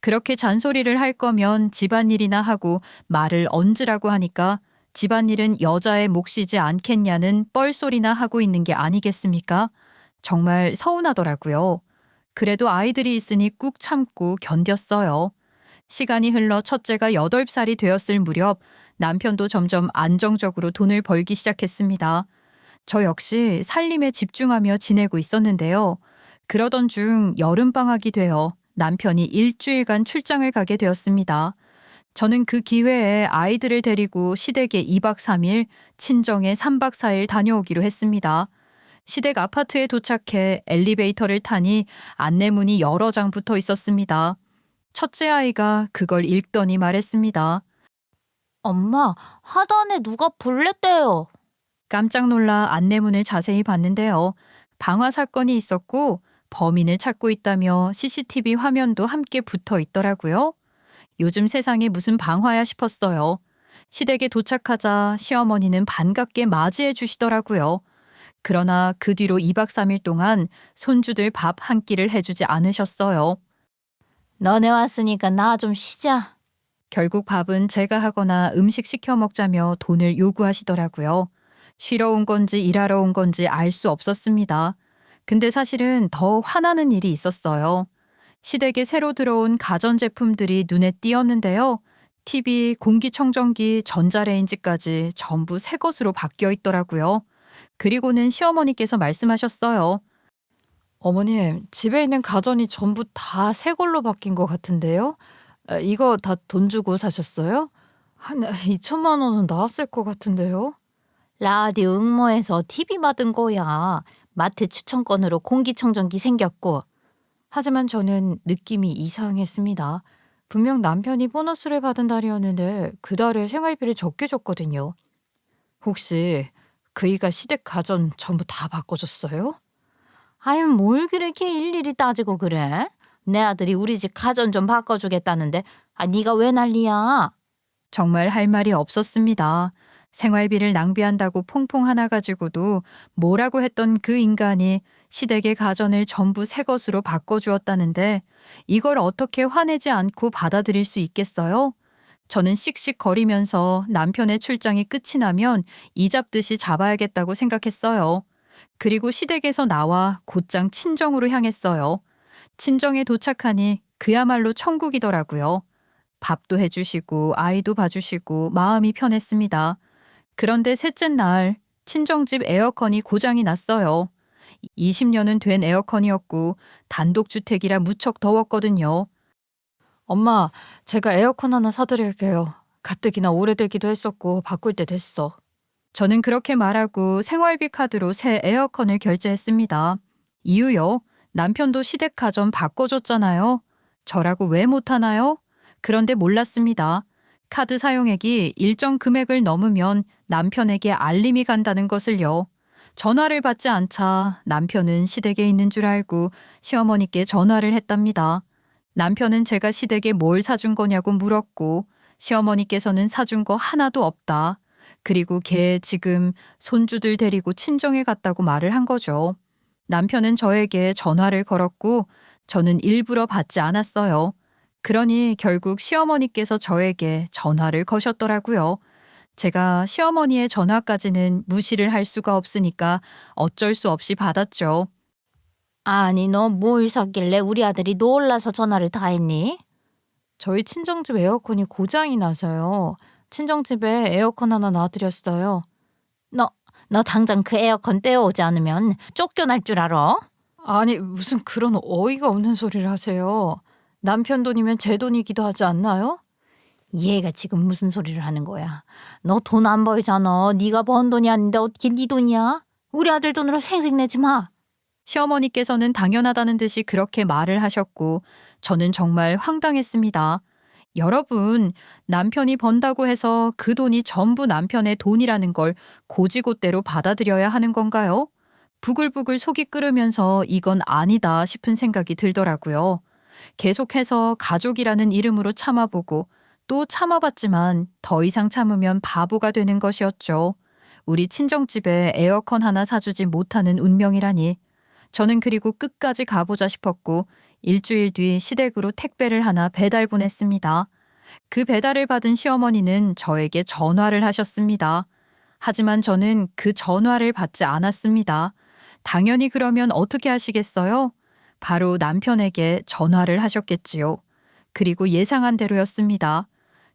그렇게 잔소리를 할 거면 집안일이나 하고 말을 얹으라고 하니까 집안일은 여자의 몫이지 않겠냐는 뻘소리나 하고 있는 게 아니겠습니까? 정말 서운하더라고요. 그래도 아이들이 있으니 꾹 참고 견뎠어요. 시간이 흘러 첫째가 8살이 되었을 무렵 남편도 점점 안정적으로 돈을 벌기 시작했습니다. 저 역시 살림에 집중하며 지내고 있었는데요. 그러던 중 여름방학이 되어 남편이 일주일간 출장을 가게 되었습니다. 저는 그 기회에 아이들을 데리고 시댁에 2박 3일, 친정에 3박 4일 다녀오기로 했습니다. 시댁 아파트에 도착해 엘리베이터를 타니 안내문이 여러 장 붙어 있었습니다. 첫째 아이가 그걸 읽더니 말했습니다. 엄마, 하단에 누가 불냈대요. 깜짝 놀라 안내문을 자세히 봤는데요. 방화 사건이 있었고 범인을 찾고 있다며 CCTV 화면도 함께 붙어 있더라고요. 요즘 세상에 무슨 방화야 싶었어요. 시댁에 도착하자 시어머니는 반갑게 맞이해 주시더라고요. 그러나 그 뒤로 2박 3일 동안 손주들 밥 한 끼를 해주지 않으셨어요. 너네 왔으니까 나 좀 쉬자. 결국 밥은 제가 하거나 음식 시켜 먹자며 돈을 요구하시더라고요. 쉬러 온 건지 일하러 온 건지 알 수 없었습니다. 근데 사실은 더 화나는 일이 있었어요. 시댁에 새로 들어온 가전제품들이 눈에 띄었는데요. TV, 공기청정기, 전자레인지까지 전부 새 것으로 바뀌어 있더라고요. 그리고는 시어머니께서 말씀하셨어요. 어머님, 집에 있는 가전이 전부 다 새 걸로 바뀐 것 같은데요? 이거 다 돈 주고 사셨어요? 한 2천만 원은 나왔을 것 같은데요? 라디오 응모해서 TV 받은 거야. 마트 추천권으로 공기청정기 생겼고. 하지만 저는 느낌이 이상했습니다. 분명 남편이 보너스를 받은 달이었는데 그 달에 생활비를 적게 줬거든요. 혹시 그이가 시댁 가전 전부 다 바꿔줬어요? 아유, 뭘 그렇게 일일이 따지고 그래? 내 아들이 우리 집 가전 좀 바꿔주겠다는데 네가 왜 난리야? 정말 할 말이 없었습니다. 생활비를 낭비한다고 퐁퐁 하나 가지고도 뭐라고 했던 그 인간이 시댁의 가전을 전부 새 것으로 바꿔주었다는데 이걸 어떻게 화내지 않고 받아들일 수 있겠어요? 저는 씩씩거리면서 남편의 출장이 끝이 나면 이 잡듯이 잡아야겠다고 생각했어요. 그리고 시댁에서 나와 곧장 친정으로 향했어요. 친정에 도착하니 그야말로 천국이더라고요. 밥도 해주시고 아이도 봐주시고 마음이 편했습니다. 그런데 셋째 날 친정집 에어컨이 고장이 났어요. 20년은 된 에어컨이었고 단독주택이라 무척 더웠거든요. 엄마, 제가 에어컨 하나 사드릴게요. 가뜩이나 오래되기도 했었고 바꿀 때 됐어. 저는 그렇게 말하고 생활비 카드로 새 에어컨을 결제했습니다. 이유요? 남편도 시댁가전 바꿔줬잖아요. 저라고 왜 못하나요? 그런데 몰랐습니다. 카드 사용액이 일정 금액을 넘으면 남편에게 알림이 간다는 것을요. 전화를 받지 않자 남편은 시댁에 있는 줄 알고 시어머니께 전화를 했답니다. 남편은 제가 시댁에 뭘 사준 거냐고 물었고 시어머니께서는 사준 거 하나도 없다. 그리고 걔 지금 손주들 데리고 친정에 갔다고 말을 한 거죠. 남편은 저에게 전화를 걸었고 저는 일부러 받지 않았어요. 그러니 결국 시어머니께서 저에게 전화를 거셨더라고요. 제가 시어머니의 전화까지는 무시를 할 수가 없으니까 어쩔 수 없이 받았죠. 아니, 너 뭘 샀길래 우리 아들이 놀라서 전화를 다 했니? 저희 친정집 에어컨이 고장이 나서요. 친정집에 에어컨 하나 놔드렸어요. 너 당장 그 에어컨 떼어오지 않으면 쫓겨날 줄 알아? 아니, 무슨 그런 어이가 없는 소리를 하세요. 남편 돈이면 제 돈이기도 하지 않나요? 얘가 지금 무슨 소리를 하는 거야? 너 돈 안 벌잖아. 네가 번 돈이 아닌데 어떻게 네 돈이야? 우리 아들 돈으로 생색내지 마. 시어머니께서는 당연하다는 듯이 그렇게 말을 하셨고 저는 정말 황당했습니다. 여러분, 남편이 번다고 해서 그 돈이 전부 남편의 돈이라는 걸 고지고대로 받아들여야 하는 건가요? 부글부글 속이 끓으면서 이건 아니다 싶은 생각이 들더라고요. 계속해서 가족이라는 이름으로 참아보고 또 참아봤지만 더 이상 참으면 바보가 되는 것이었죠. 우리 친정집에 에어컨 하나 사주지 못하는 운명이라니. 저는 그리고 끝까지 가보자 싶었고 일주일 뒤 시댁으로 택배를 하나 배달 보냈습니다. 그 배달을 받은 시어머니는 저에게 전화를 하셨습니다. 하지만 저는 그 전화를 받지 않았습니다. 당연히 그러면 어떻게 하시겠어요? 바로 남편에게 전화를 하셨겠지요. 그리고 예상한 대로였습니다.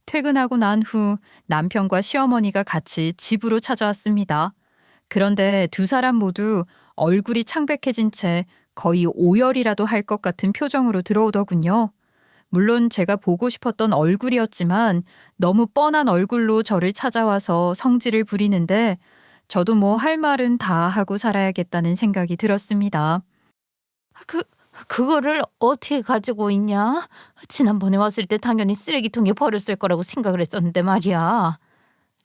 퇴근하고 난 후 남편과 시어머니가 같이 집으로 찾아왔습니다. 그런데 두 사람 모두 얼굴이 창백해진 채 거의 오열이라도 할 것 같은 표정으로 들어오더군요. 물론 제가 보고 싶었던 얼굴이었지만 너무 뻔한 얼굴로 저를 찾아와서 성질을 부리는데 저도 뭐 할 말은 다 하고 살아야겠다는 생각이 들었습니다. 그거를 어떻게 가지고 있냐? 지난번에 왔을 때 당연히 쓰레기통에 버렸을 거라고 생각을 했었는데 말이야.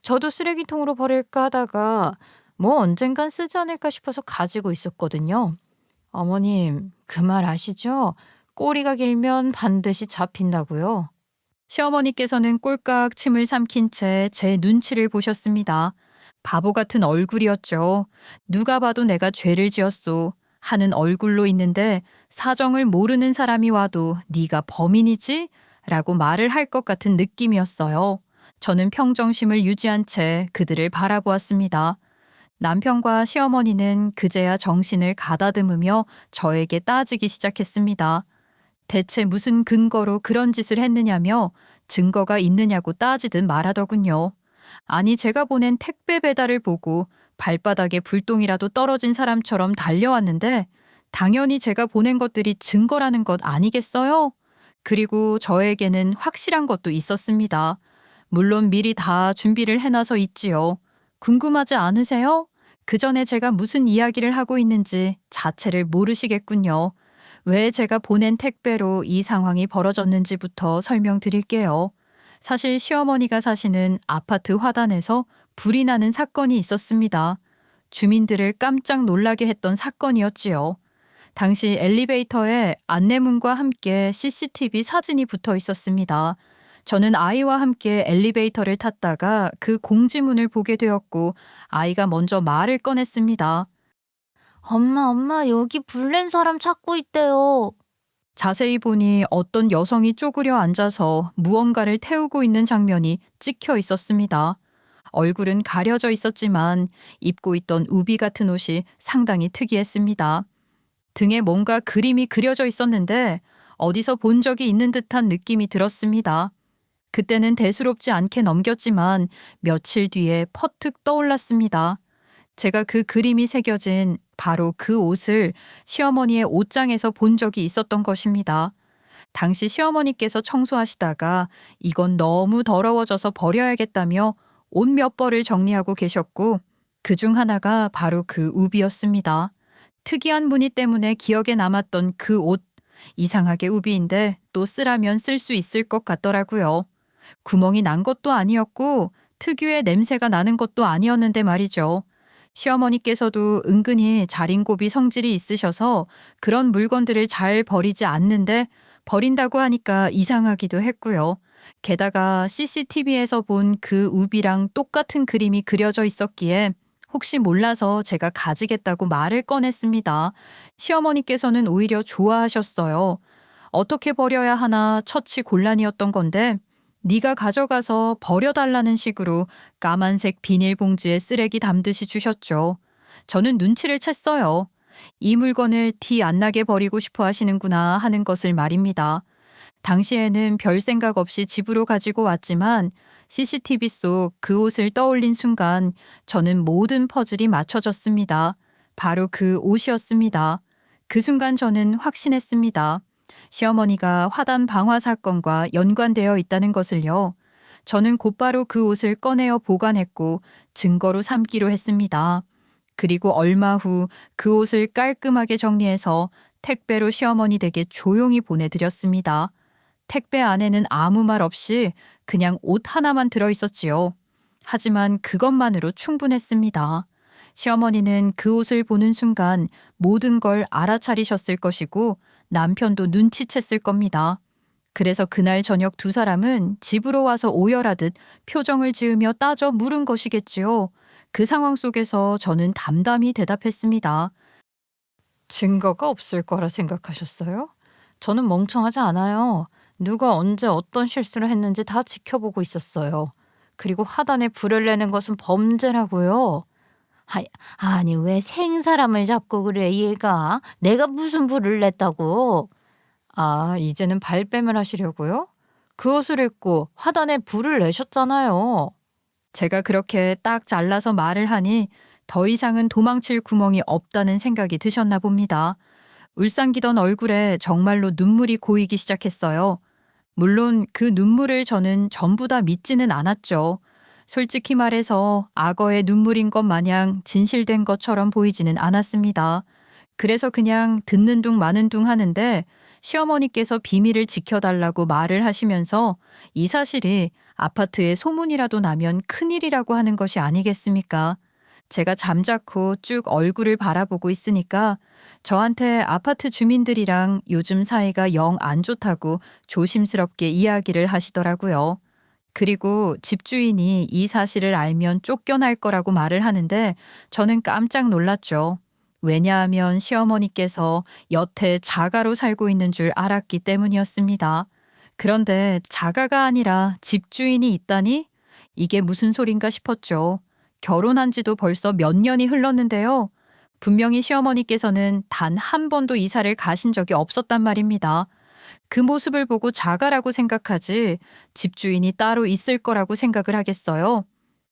저도 쓰레기통으로 버릴까 하다가 뭐 언젠간 쓰지 않을까 싶어서 가지고 있었거든요. 어머님, 그 말 아시죠? 꼬리가 길면 반드시 잡힌다고요. 시어머니께서는 꼴깍 침을 삼킨 채 제 눈치를 보셨습니다. 바보 같은 얼굴이었죠. 누가 봐도 내가 죄를 지었소 하는 얼굴로 있는데 사정을 모르는 사람이 와도 네가 범인이지? 라고 말을 할 것 같은 느낌이었어요. 저는 평정심을 유지한 채 그들을 바라보았습니다. 남편과 시어머니는 그제야 정신을 가다듬으며 저에게 따지기 시작했습니다. 대체 무슨 근거로 그런 짓을 했느냐며 증거가 있느냐고 따지듯 말하더군요. 아니 제가 보낸 택배 배달을 보고 발바닥에 불똥이라도 떨어진 사람처럼 달려왔는데 당연히 제가 보낸 것들이 증거라는 것 아니겠어요? 그리고 저에게는 확실한 것도 있었습니다. 물론 미리 다 준비를 해놔서 있지요. 궁금하지 않으세요? 그 전에 제가 무슨 이야기를 하고 있는지 자체를 모르시겠군요. 왜 제가 보낸 택배로 이 상황이 벌어졌는지부터 설명드릴게요. 사실 시어머니가 사시는 아파트 화단에서 불이 나는 사건이 있었습니다. 주민들을 깜짝 놀라게 했던 사건이었지요. 당시 엘리베이터에 안내문과 함께 CCTV 사진이 붙어 있었습니다. 저는 아이와 함께 엘리베이터를 탔다가 그 공지문을 보게 되었고 아이가 먼저 말을 꺼냈습니다. 엄마, 여기 불 낸 사람 찾고 있대요. 자세히 보니 어떤 여성이 쪼그려 앉아서 무언가를 태우고 있는 장면이 찍혀 있었습니다. 얼굴은 가려져 있었지만 입고 있던 우비 같은 옷이 상당히 특이했습니다. 등에 뭔가 그림이 그려져 있었는데 어디서 본 적이 있는 듯한 느낌이 들었습니다. 그때는 대수롭지 않게 넘겼지만 며칠 뒤에 퍼뜩 떠올랐습니다. 제가 그 그림이 새겨진 바로 그 옷을 시어머니의 옷장에서 본 적이 있었던 것입니다. 당시 시어머니께서 청소하시다가 이건 너무 더러워져서 버려야겠다며 옷 몇 벌을 정리하고 계셨고 그중 하나가 바로 그 우비였습니다. 특이한 무늬 때문에 기억에 남았던 그 옷. 이상하게 우비인데 또 쓰라면 쓸 수 있을 것 같더라고요. 구멍이 난 것도 아니었고 특유의 냄새가 나는 것도 아니었는데 말이죠. 시어머니께서도 은근히 자린고비 성질이 있으셔서 그런 물건들을 잘 버리지 않는데 버린다고 하니까 이상하기도 했고요. 게다가 CCTV에서 본 그 우비랑 똑같은 그림이 그려져 있었기에 혹시 몰라서 제가 가지겠다고 말을 꺼냈습니다. 시어머니께서는 오히려 좋아하셨어요. 어떻게 버려야 하나 처치곤란이었던 건데 네가 가져가서 버려달라는 식으로 까만색 비닐봉지에 쓰레기 담듯이 주셨죠. 저는 눈치를 챘어요. 이 물건을 티 안 나게 버리고 싶어 하시는구나 하는 것을 말입니다. 당시에는 별 생각 없이 집으로 가지고 왔지만 CCTV 속 그 옷을 떠올린 순간 저는 모든 퍼즐이 맞춰졌습니다. 바로 그 옷이었습니다. 그 순간 저는 확신했습니다. 시어머니가 화단 방화 사건과 연관되어 있다는 것을요. 저는 곧바로 그 옷을 꺼내어 보관했고 증거로 삼기로 했습니다. 그리고 얼마 후 그 옷을 깔끔하게 정리해서 택배로 시어머니 댁에 조용히 보내드렸습니다. 택배 안에는 아무 말 없이 그냥 옷 하나만 들어있었지요. 하지만 그것만으로 충분했습니다. 시어머니는 그 옷을 보는 순간 모든 걸 알아차리셨을 것이고 남편도 눈치챘을 겁니다. 그래서 그날 저녁 두 사람은 집으로 와서 오열하듯 표정을 지으며 따져 물은 것이겠지요. 그 상황 속에서 저는 담담히 대답했습니다. 증거가 없을 거라 생각하셨어요? 저는 멍청하지 않아요. 누가 언제 어떤 실수를 했는지 다 지켜보고 있었어요. 그리고 화단에 불을 내는 것은 범죄라고요. 아니 왜 생사람을 잡고 그래 얘가? 내가 무슨 불을 냈다고? 아, 이제는 발뺌을 하시려고요? 그 옷을 입고 화단에 불을 내셨잖아요. 제가 그렇게 딱 잘라서 말을 하니 더 이상은 도망칠 구멍이 없다는 생각이 드셨나 봅니다. 울상기던 얼굴에 정말로 눈물이 고이기 시작했어요. 물론 그 눈물을 저는 전부 다 믿지는 않았죠. 솔직히 말해서 악어의 눈물인 것 마냥 진실된 것처럼 보이지는 않았습니다. 그래서 그냥 듣는 둥 마는 둥 하는데 시어머니께서 비밀을 지켜달라고 말을 하시면서 이 사실이 아파트에 소문이라도 나면 큰일이라고 하는 것이 아니겠습니까? 제가 잠자코 쭉 얼굴을 바라보고 있으니까 저한테 아파트 주민들이랑 요즘 사이가 영 안 좋다고 조심스럽게 이야기를 하시더라고요. 그리고 집주인이 이 사실을 알면 쫓겨날 거라고 말을 하는데 저는 깜짝 놀랐죠. 왜냐하면 시어머니께서 여태 자가로 살고 있는 줄 알았기 때문이었습니다. 그런데 자가가 아니라 집주인이 있다니? 이게 무슨 소린가 싶었죠. 결혼한 지도 벌써 몇 년이 흘렀는데요. 분명히 시어머니께서는 단 한 번도 이사를 가신 적이 없었단 말입니다. 그 모습을 보고 자가라고 생각하지 집주인이 따로 있을 거라고 생각을 하겠어요.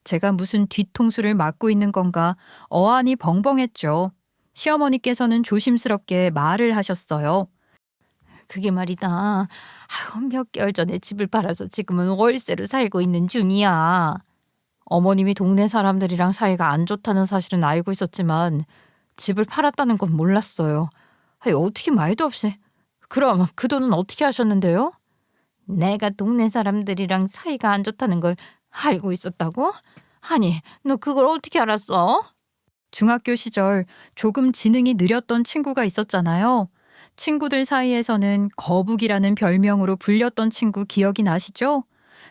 제가 무슨 뒤통수를 맞고 있는 건가 어안이 벙벙했죠. 시어머니께서는 조심스럽게 말을 하셨어요. 그게 말이다. 몇 개월 전에 집을 팔아서 지금은 월세로 살고 있는 중이야. 어머님이 동네 사람들이랑 사이가 안 좋다는 사실은 알고 있었지만 집을 팔았다는 건 몰랐어요. 어떻게 말도 없이. 그럼 그 돈은 어떻게 하셨는데요? 내가 동네 사람들이랑 사이가 안 좋다는 걸 알고 있었다고? 아니, 너 그걸 어떻게 알았어? 중학교 시절 조금 지능이 느렸던 친구가 있었잖아요. 친구들 사이에서는 거북이라는 별명으로 불렸던 친구 기억이 나시죠?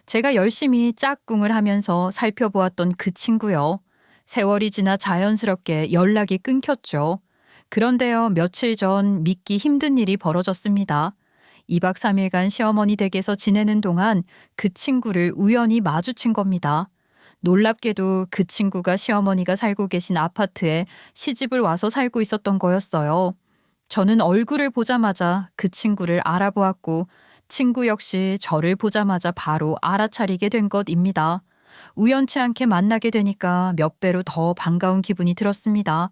제가 열심히 짝꿍을 하면서 살펴보았던 그 친구요. 세월이 지나 자연스럽게 연락이 끊겼죠. 그런데요, 며칠 전 믿기 힘든 일이 벌어졌습니다. 2박 3일간 시어머니 댁에서 지내는 동안 그 친구를 우연히 마주친 겁니다. 놀랍게도 그 친구가 시어머니가 살고 계신 아파트에 시집을 와서 살고 있었던 거였어요. 저는 얼굴을 보자마자 그 친구를 알아보았고 친구 역시 저를 보자마자 바로 알아차리게 된 것입니다. 우연치 않게 만나게 되니까 몇 배로 더 반가운 기분이 들었습니다.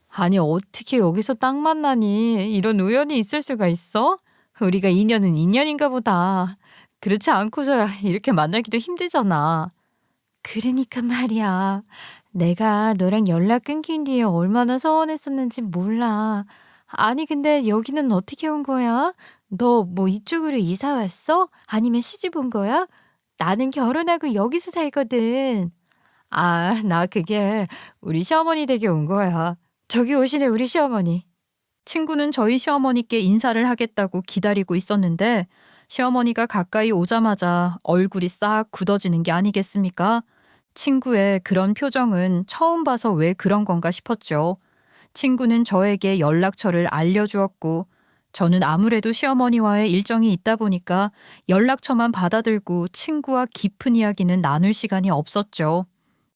아니, 어떻게 여기서 딱 만나니? 이런 우연이 있을 수가 있어? 우리가 인연은 인연인가 보다. 그렇지 않고서야 이렇게 만나기도 힘들잖아. 그러니까 말이야. 내가 너랑 연락 끊긴 뒤에 얼마나 서운했었는지 몰라. 아니, 근데 여기는 어떻게 온 거야? 너 뭐 이쪽으로 이사 왔어? 아니면 시집 온 거야? 나는 결혼하고 여기서 살거든. 아, 나 그게 우리 시어머니 댁에 온 거야. 저기 오시네, 우리 시어머니. 친구는 저희 시어머니께 인사를 하겠다고 기다리고 있었는데 시어머니가 가까이 오자마자 얼굴이 싹 굳어지는 게 아니겠습니까? 친구의 그런 표정은 처음 봐서 왜 그런 건가 싶었죠. 친구는 저에게 연락처를 알려주었고 저는 아무래도 시어머니와의 일정이 있다 보니까 연락처만 받아들고 친구와 깊은 이야기는 나눌 시간이 없었죠.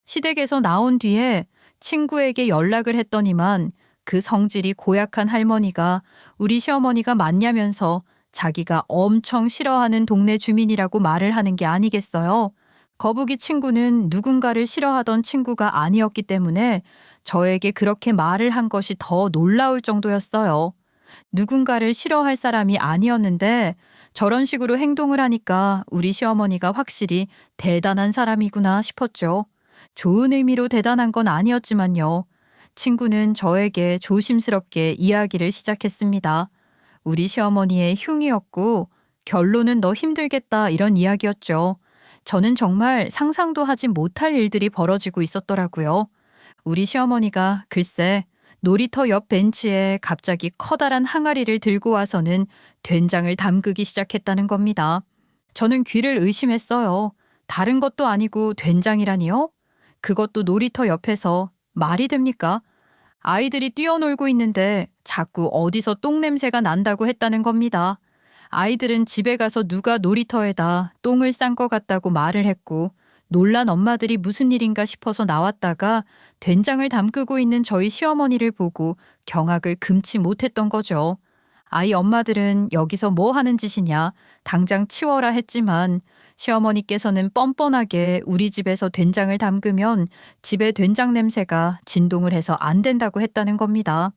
시댁에서 나온 뒤에 친구에게 연락을 했더니만 그 성질이 고약한 할머니가 우리 시어머니가 맞냐면서 자기가 엄청 싫어하는 동네 주민이라고 말을 하는 게 아니겠어요. 거북이 친구는 누군가를 싫어하던 친구가 아니었기 때문에 저에게 그렇게 말을 한 것이 더 놀라울 정도였어요. 누군가를 싫어할 사람이 아니었는데 저런 식으로 행동을 하니까 우리 시어머니가 확실히 대단한 사람이구나 싶었죠. 좋은 의미로 대단한 건 아니었지만요. 친구는 저에게 조심스럽게 이야기를 시작했습니다. 우리 시어머니의 흉이었고 결론은 너 힘들겠다 이런 이야기였죠. 저는 정말 상상도 하지 못할 일들이 벌어지고 있었더라고요. 우리 시어머니가 글쎄 놀이터 옆 벤치에 갑자기 커다란 항아리를 들고 와서는 된장을 담그기 시작했다는 겁니다. 저는 귀를 의심했어요. 다른 것도 아니고 된장이라니요? 그것도 놀이터 옆에서 말이 됩니까? 아이들이 뛰어놀고 있는데 자꾸 어디서 똥냄새가 난다고 했다는 겁니다. 아이들은 집에 가서 누가 놀이터에다 똥을 싼 것 같다고 말을 했고 놀란 엄마들이 무슨 일인가 싶어서 나왔다가 된장을 담그고 있는 저희 시어머니를 보고 경악을 금치 못했던 거죠. 아이 엄마들은 여기서 뭐 하는 짓이냐, 당장 치워라 했지만 시어머니께서는 뻔뻔하게 우리 집에서 된장을 담그면 집에 된장 냄새가 진동을 해서 안 된다고 했다는 겁니다.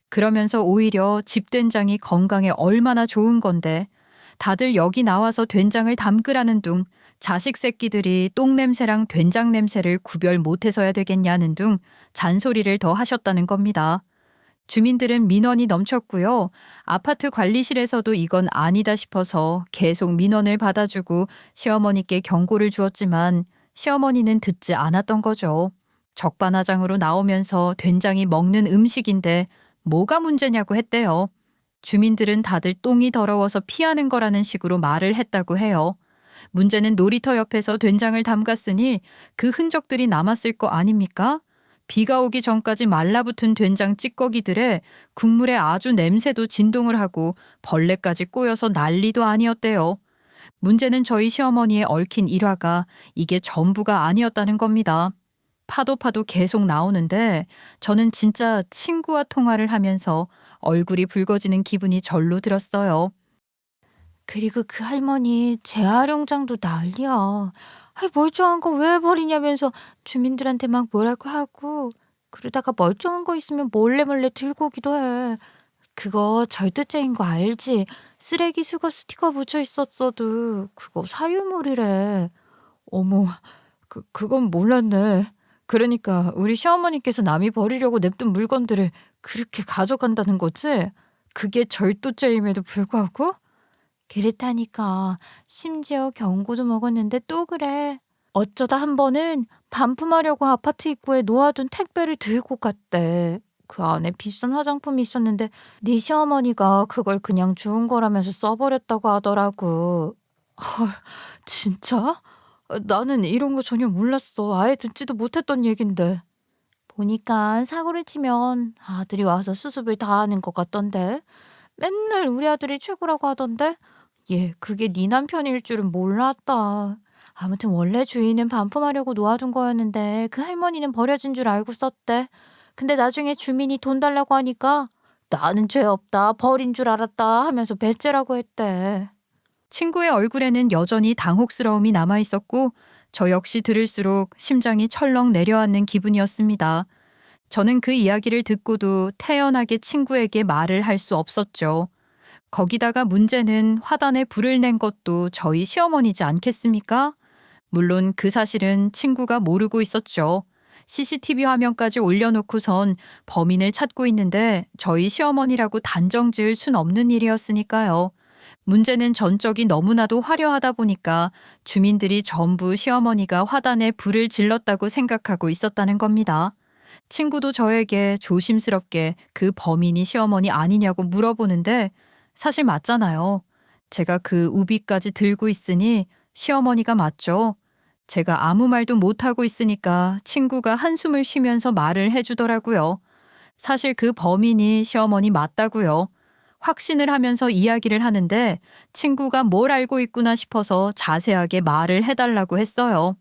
그러면서 오히려 집 된장이 건강에 얼마나 좋은 건데 다들 여기 나와서 된장을 담그라는 둥 자식 새끼들이 똥 냄새랑 된장 냄새를 구별 못해서야 되겠냐는 둥 잔소리를 더 하셨다는 겁니다. 주민들은 민원이 넘쳤고요. 아파트 관리실에서도 이건 아니다 싶어서 계속 민원을 받아주고 시어머니께 경고를 주었지만 시어머니는 듣지 않았던 거죠. 적반하장으로 나오면서 된장이 먹는 음식인데 뭐가 문제냐고 했대요. 주민들은 다들 똥이 더러워서 피하는 거라는 식으로 말을 했다고 해요. 문제는 놀이터 옆에서 된장을 담갔으니 그 흔적들이 남았을 거 아닙니까? 비가 오기 전까지 말라붙은 된장 찌꺼기들에 국물에 아주 냄새도 진동을 하고 벌레까지 꼬여서 난리도 아니었대요. 문제는 저희 시어머니의 얽힌 일화가 이게 전부가 아니었다는 겁니다. 파도 계속 나오는데 저는 진짜 친구와 통화를 하면서 얼굴이 붉어지는 기분이 절로 들었어요. 그리고 그 할머니 재활용장도 난리야. 아이, 멀쩡한 거 왜 버리냐면서 주민들한테 막 뭐라고 하고, 그러다가 멀쩡한 거 있으면 몰래 들고 오기도 해. 그거 절도죄인 거 알지? 쓰레기 수거 스티커 붙여 있었어도 그거 사유물이래. 어머, 그건 몰랐네. 그러니까 우리 시어머니께서 남이 버리려고 냅둔 물건들을 그렇게 가져간다는 거지? 그게 절도죄임에도 불구하고? 그렇다니까. 심지어 경고도 먹었는데 또 그래. 어쩌다 한 번은 반품하려고 아파트 입구에 놓아둔 택배를 들고 갔대. 그 안에 비싼 화장품이 있었는데 네 시어머니가 그걸 그냥 주운 거라면서 써버렸다고 하더라고. 헐, 진짜? 나는 이런 거 전혀 몰랐어. 아예 듣지도 못했던 얘긴데. 보니까 사고를 치면 아들이 와서 수습을 다 하는 것 같던데. 맨날 우리 아들이 최고라고 하던데. 얘 그게 네 남편일 줄은 몰랐다. 아무튼 원래 주인은 반품하려고 놓아둔 거였는데 그 할머니는 버려진 줄 알고 썼대. 근데 나중에 주민이 돈 달라고 하니까 나는 죄 없다, 버린 줄 알았다 하면서 배째라고 했대. 친구의 얼굴에는 여전히 당혹스러움이 남아 있었고 저 역시 들을수록 심장이 철렁 내려앉는 기분이었습니다. 저는 그 이야기를 듣고도 태연하게 친구에게 말을 할 수 없었죠. 거기다가 문제는 화단에 불을 낸 것도 저희 시어머니지 않겠습니까? 물론 그 사실은 친구가 모르고 있었죠. CCTV 화면까지 올려놓고선 범인을 찾고 있는데 저희 시어머니라고 단정 지을 순 없는 일이었으니까요. 문제는 전적이 너무나도 화려하다 보니까 주민들이 전부 시어머니가 화단에 불을 질렀다고 생각하고 있었다는 겁니다. 친구도 저에게 조심스럽게 그 범인이 시어머니 아니냐고 물어보는데 사실 맞잖아요. 제가 그 우비까지 들고 있으니 시어머니가 맞죠. 제가 아무 말도 못하고 있으니까 친구가 한숨을 쉬면서 말을 해주더라고요. 사실 그 범인이 시어머니 맞다고요. 확신을 하면서 이야기를 하는데 친구가 뭘 알고 있구나 싶어서 자세하게 말을 해달라고 했어요.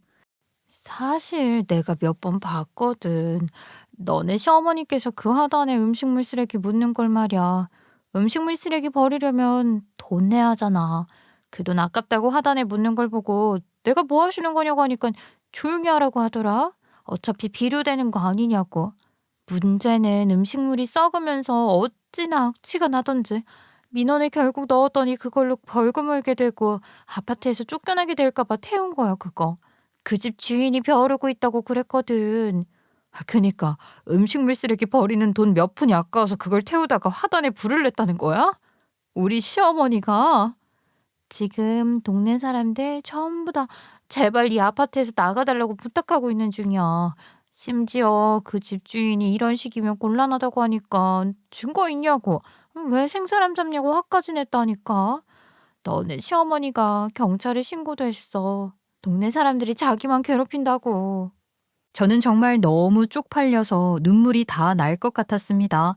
사실 내가 몇 번 봤거든. 너네 시어머니께서 그 화단에 음식물 쓰레기 묻는 걸 말이야. 음식물 쓰레기 버리려면 돈 내야 하잖아. 그 돈 아깝다고 화단에 묻는 걸 보고 내가 뭐 하시는 거냐고 하니까 조용히 하라고 하더라. 어차피 비료되는 거 아니냐고. 문제는 음식물이 썩으면서 어찌나 악취가 나던지 민원을 결국 넣었더니 그걸로 벌금 물게 되고 아파트에서 쫓겨나게 될까 봐 태운 거야 그거. 그 집 주인이 벼르고 있다고 그랬거든. 그니까 음식물 쓰레기 버리는 돈 몇 푼이 아까워서 그걸 태우다가 화단에 불을 냈다는 거야? 우리 시어머니가 지금 동네 사람들 전부 다 제발 이 아파트에서 나가달라고 부탁하고 있는 중이야. 심지어 그 집주인이 이런 식이면 곤란하다고 하니까 증거 있냐고. 왜 생사람 잡냐고 화까지 냈다니까. 너네 시어머니가 경찰에 신고도 했어. 동네 사람들이 자기만 괴롭힌다고. 저는 정말 너무 쪽팔려서 눈물이 다 날 것 같았습니다.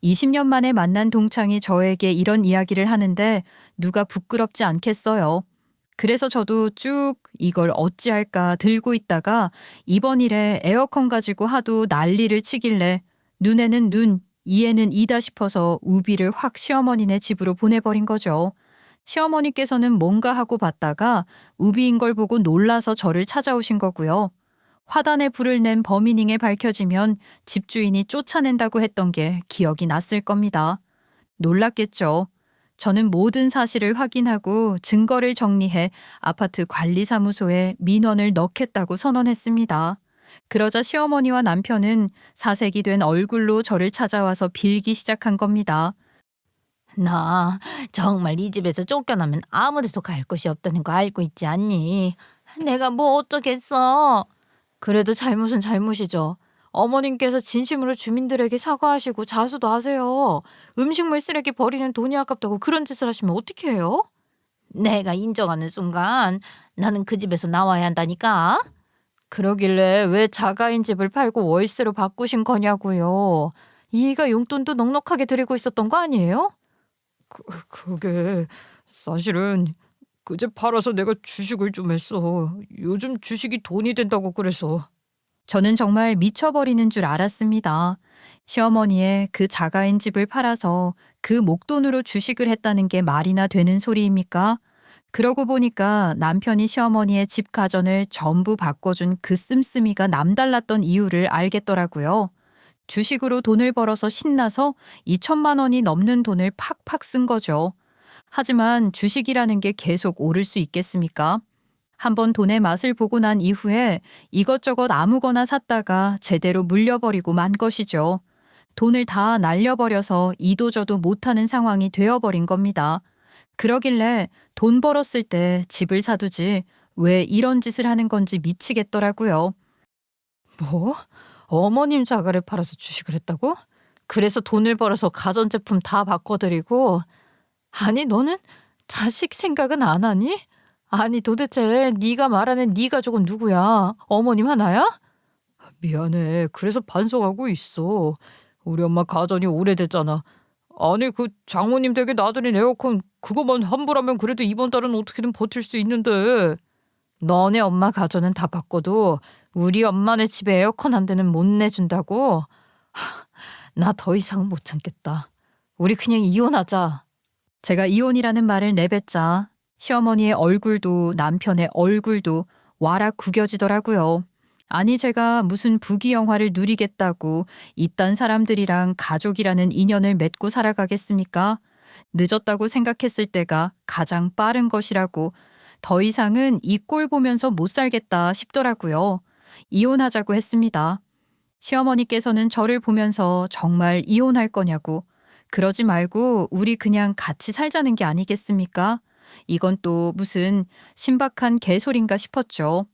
20년 만에 만난 동창이 저에게 이런 이야기를 하는데 누가 부끄럽지 않겠어요. 그래서 저도 쭉 이걸 어찌할까 들고 있다가 이번 일에 에어컨 가지고 하도 난리를 치길래 눈에는 눈, 이에는 이다 싶어서 우비를 확 시어머니네 집으로 보내버린 거죠. 시어머니께서는 뭔가 하고 봤다가 우비인 걸 보고 놀라서 저를 찾아오신 거고요. 화단에 불을 낸 범인이 밝혀지면 집주인이 쫓아낸다고 했던 게 기억이 났을 겁니다. 놀랐겠죠. 저는 모든 사실을 확인하고 증거를 정리해 아파트 관리사무소에 민원을 넣겠다고 선언했습니다. 그러자 시어머니와 남편은 사색이 된 얼굴로 저를 찾아와서 빌기 시작한 겁니다. 나 정말 이 집에서 쫓겨나면 아무 데도 갈 곳이 없다는 거 알고 있지 않니? 내가 뭐 어쩌겠어. 그래도 잘못은 잘못이죠. 어머님께서 진심으로 주민들에게 사과하시고 자수도 하세요. 음식물 쓰레기 버리는 돈이 아깝다고 그런 짓을 하시면 어떻게 해요? 내가 인정하는 순간 나는 그 집에서 나와야 한다니까. 그러길래 왜 자가인 집을 팔고 월세로 바꾸신 거냐고요. 이가 용돈도 넉넉하게 드리고 있었던 거 아니에요? 그게 사실은 그 집 팔아서 내가 주식을 좀 했어. 요즘 주식이 돈이 된다고 그래서. 저는 정말 미쳐버리는 줄 알았습니다. 시어머니의 그 자가인 집을 팔아서 그 목돈으로 주식을 했다는 게 말이나 되는 소리입니까? 그러고 보니까 남편이 시어머니의 집 가전을 전부 바꿔준 그 씀씀이가 남달랐던 이유를 알겠더라고요. 주식으로 돈을 벌어서 신나서 2천만 원이 넘는 돈을 팍팍 쓴 거죠. 하지만 주식이라는 게 계속 오를 수 있겠습니까? 한번 돈의 맛을 보고 난 이후에 이것저것 아무거나 샀다가 제대로 물려버리고 만 것이죠. 돈을 다 날려버려서 이도저도 못하는 상황이 되어버린 겁니다. 그러길래 돈 벌었을 때 집을 사두지 왜 이런 짓을 하는 건지 미치겠더라고요. 뭐? 어머님 자가를 팔아서 주식을 했다고? 그래서 돈을 벌어서 가전제품 다 바꿔드리고. 아니 너는 자식 생각은 안 하니? 아니 도대체 네가 말하는 네 가족은 누구야? 어머님 하나야? 미안해. 그래서 반성하고 있어. 우리 엄마 가전이 오래됐잖아. 아니 그 장모님 댁에 놔드린 에어컨 그거만 환불하면 그래도 이번 달은 어떻게든 버틸 수 있는데. 너네 엄마 가전은 다 바꿔도 우리 엄마네 집에 에어컨 한 대는 못 내준다고? 나 더 이상 못 참겠다. 우리 그냥 이혼하자. 제가 이혼이라는 말을 내뱉자 시어머니의 얼굴도 남편의 얼굴도 와락 구겨지더라고요. 아니 제가 무슨 부귀 영화를 누리겠다고 이딴 사람들이랑 가족이라는 인연을 맺고 살아가겠습니까? 늦었다고 생각했을 때가 가장 빠른 것이라고 더 이상은 이 꼴 보면서 못 살겠다 싶더라고요. 이혼하자고 했습니다. 시어머니께서는 저를 보면서 정말 이혼할 거냐고 그러지 말고 우리 그냥 같이 살자는 게 아니겠습니까? 이건 또 무슨 신박한 개소린가 싶었죠.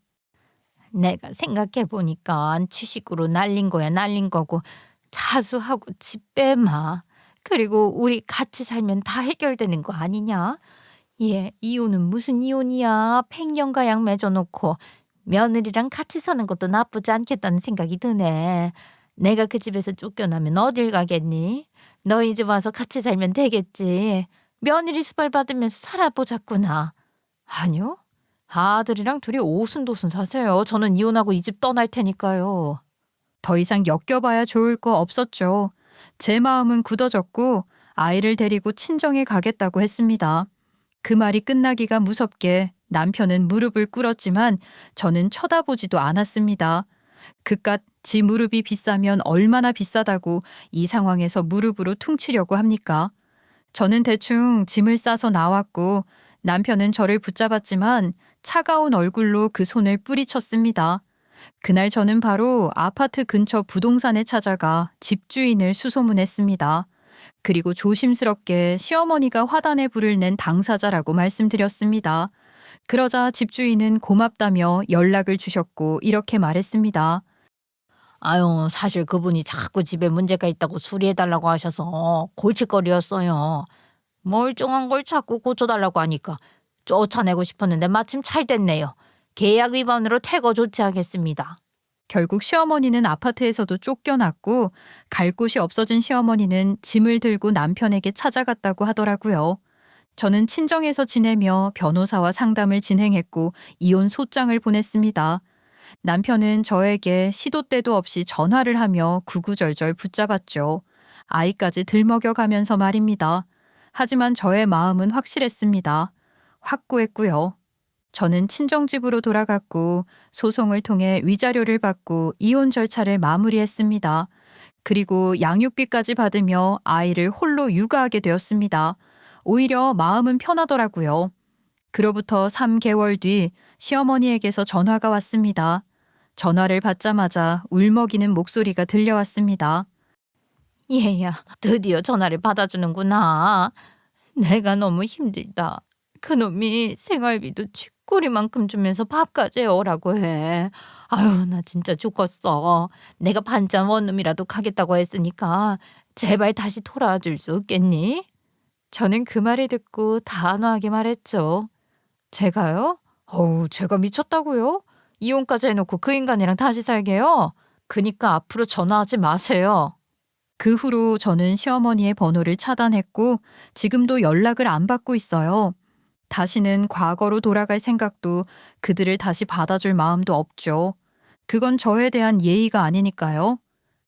내가 생각해보니까 취식으로 날린 거야 날린 거고 자수하고 집 빼마. 그리고 우리 같이 살면 다 해결되는 거 아니냐? 얘 이혼은 무슨 이혼이야. 팽년가약 맺어놓고 며느리랑 같이 사는 것도 나쁘지 않겠다는 생각이 드네. 내가 그 집에서 쫓겨나면 어딜 가겠니? 너희 집 와서 같이 살면 되겠지. 며느리 수발 받으면서 살아보자꾸나. 아니요. 아들이랑 둘이 오순도순 사세요. 저는 이혼하고 이 집 떠날 테니까요. 더 이상 엮여봐야 좋을 거 없었죠. 제 마음은 굳어졌고 아이를 데리고 친정에 가겠다고 했습니다. 그 말이 끝나기가 무섭게 남편은 무릎을 꿇었지만 저는 쳐다보지도 않았습니다. 그깟 지 무릎이 비싸면 얼마나 비싸다고 이 상황에서 무릎으로 퉁치려고 합니까? 저는 대충 짐을 싸서 나왔고 남편은 저를 붙잡았지만 차가운 얼굴로 그 손을 뿌리쳤습니다. 그날 저는 바로 아파트 근처 부동산에 찾아가 집주인을 수소문했습니다. 그리고 조심스럽게 시어머니가 화단에 불을 낸 당사자라고 말씀드렸습니다. 그러자 집주인은 고맙다며 연락을 주셨고 이렇게 말했습니다. 아유, 사실 그분이 자꾸 집에 문제가 있다고 수리해달라고 하셔서 골칫거리였어요. 멀쩡한 걸 자꾸 고쳐달라고 하니까 쫓아내고 싶었는데 마침 잘 됐네요. 계약 위반으로 퇴거 조치하겠습니다. 결국 시어머니는 아파트에서도 쫓겨났고 갈 곳이 없어진 시어머니는 짐을 들고 남편에게 찾아갔다고 하더라고요. 저는 친정에서 지내며 변호사와 상담을 진행했고 이혼 소장을 보냈습니다. 남편은 저에게 시도 때도 없이 전화를 하며 구구절절 붙잡았죠. 아이까지 들먹여가면서 말입니다. 하지만 저의 마음은 확실했습니다. 확고했고요. 저는 친정집으로 돌아갔고 소송을 통해 위자료를 받고 이혼 절차를 마무리했습니다. 그리고 양육비까지 받으며 아이를 홀로 육아하게 되었습니다. 오히려 마음은 편하더라고요. 그로부터 3개월 뒤 시어머니에게서 전화가 왔습니다. 전화를 받자마자 울먹이는 목소리가 들려왔습니다. 얘야, 드디어 전화를 받아주는구나. 내가 너무 힘들다. 그놈이 생활비도 쥐꼬리만큼 주면서 밥까지 해오라고 해. 아유, 나 진짜 죽겠어. 내가 반찬 원룸이라도 가겠다고 했으니까 제발 다시 돌아와 줄 수 없겠니? 저는 그 말을 듣고 단호하게 말했죠. 제가요? 제가 미쳤다고요? 이혼까지 해놓고 그 인간이랑 다시 살게요? 그니까 앞으로 전화하지 마세요. 그 후로 저는 시어머니의 번호를 차단했고 지금도 연락을 안 받고 있어요. 다시는 과거로 돌아갈 생각도 그들을 다시 받아줄 마음도 없죠. 그건 저에 대한 예의가 아니니까요.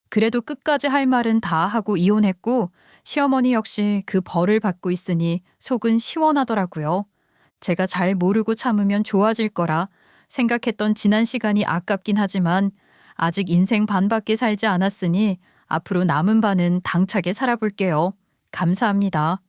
그래도 끝까지 할 말은 다 하고 이혼했고 시어머니 역시 그 벌을 받고 있으니 속은 시원하더라고요. 제가 잘 모르고 참으면 좋아질 거라 생각했던 지난 시간이 아깝긴 하지만 아직 인생 반밖에 살지 않았으니 앞으로 남은 반은 당차게 살아볼게요. 감사합니다.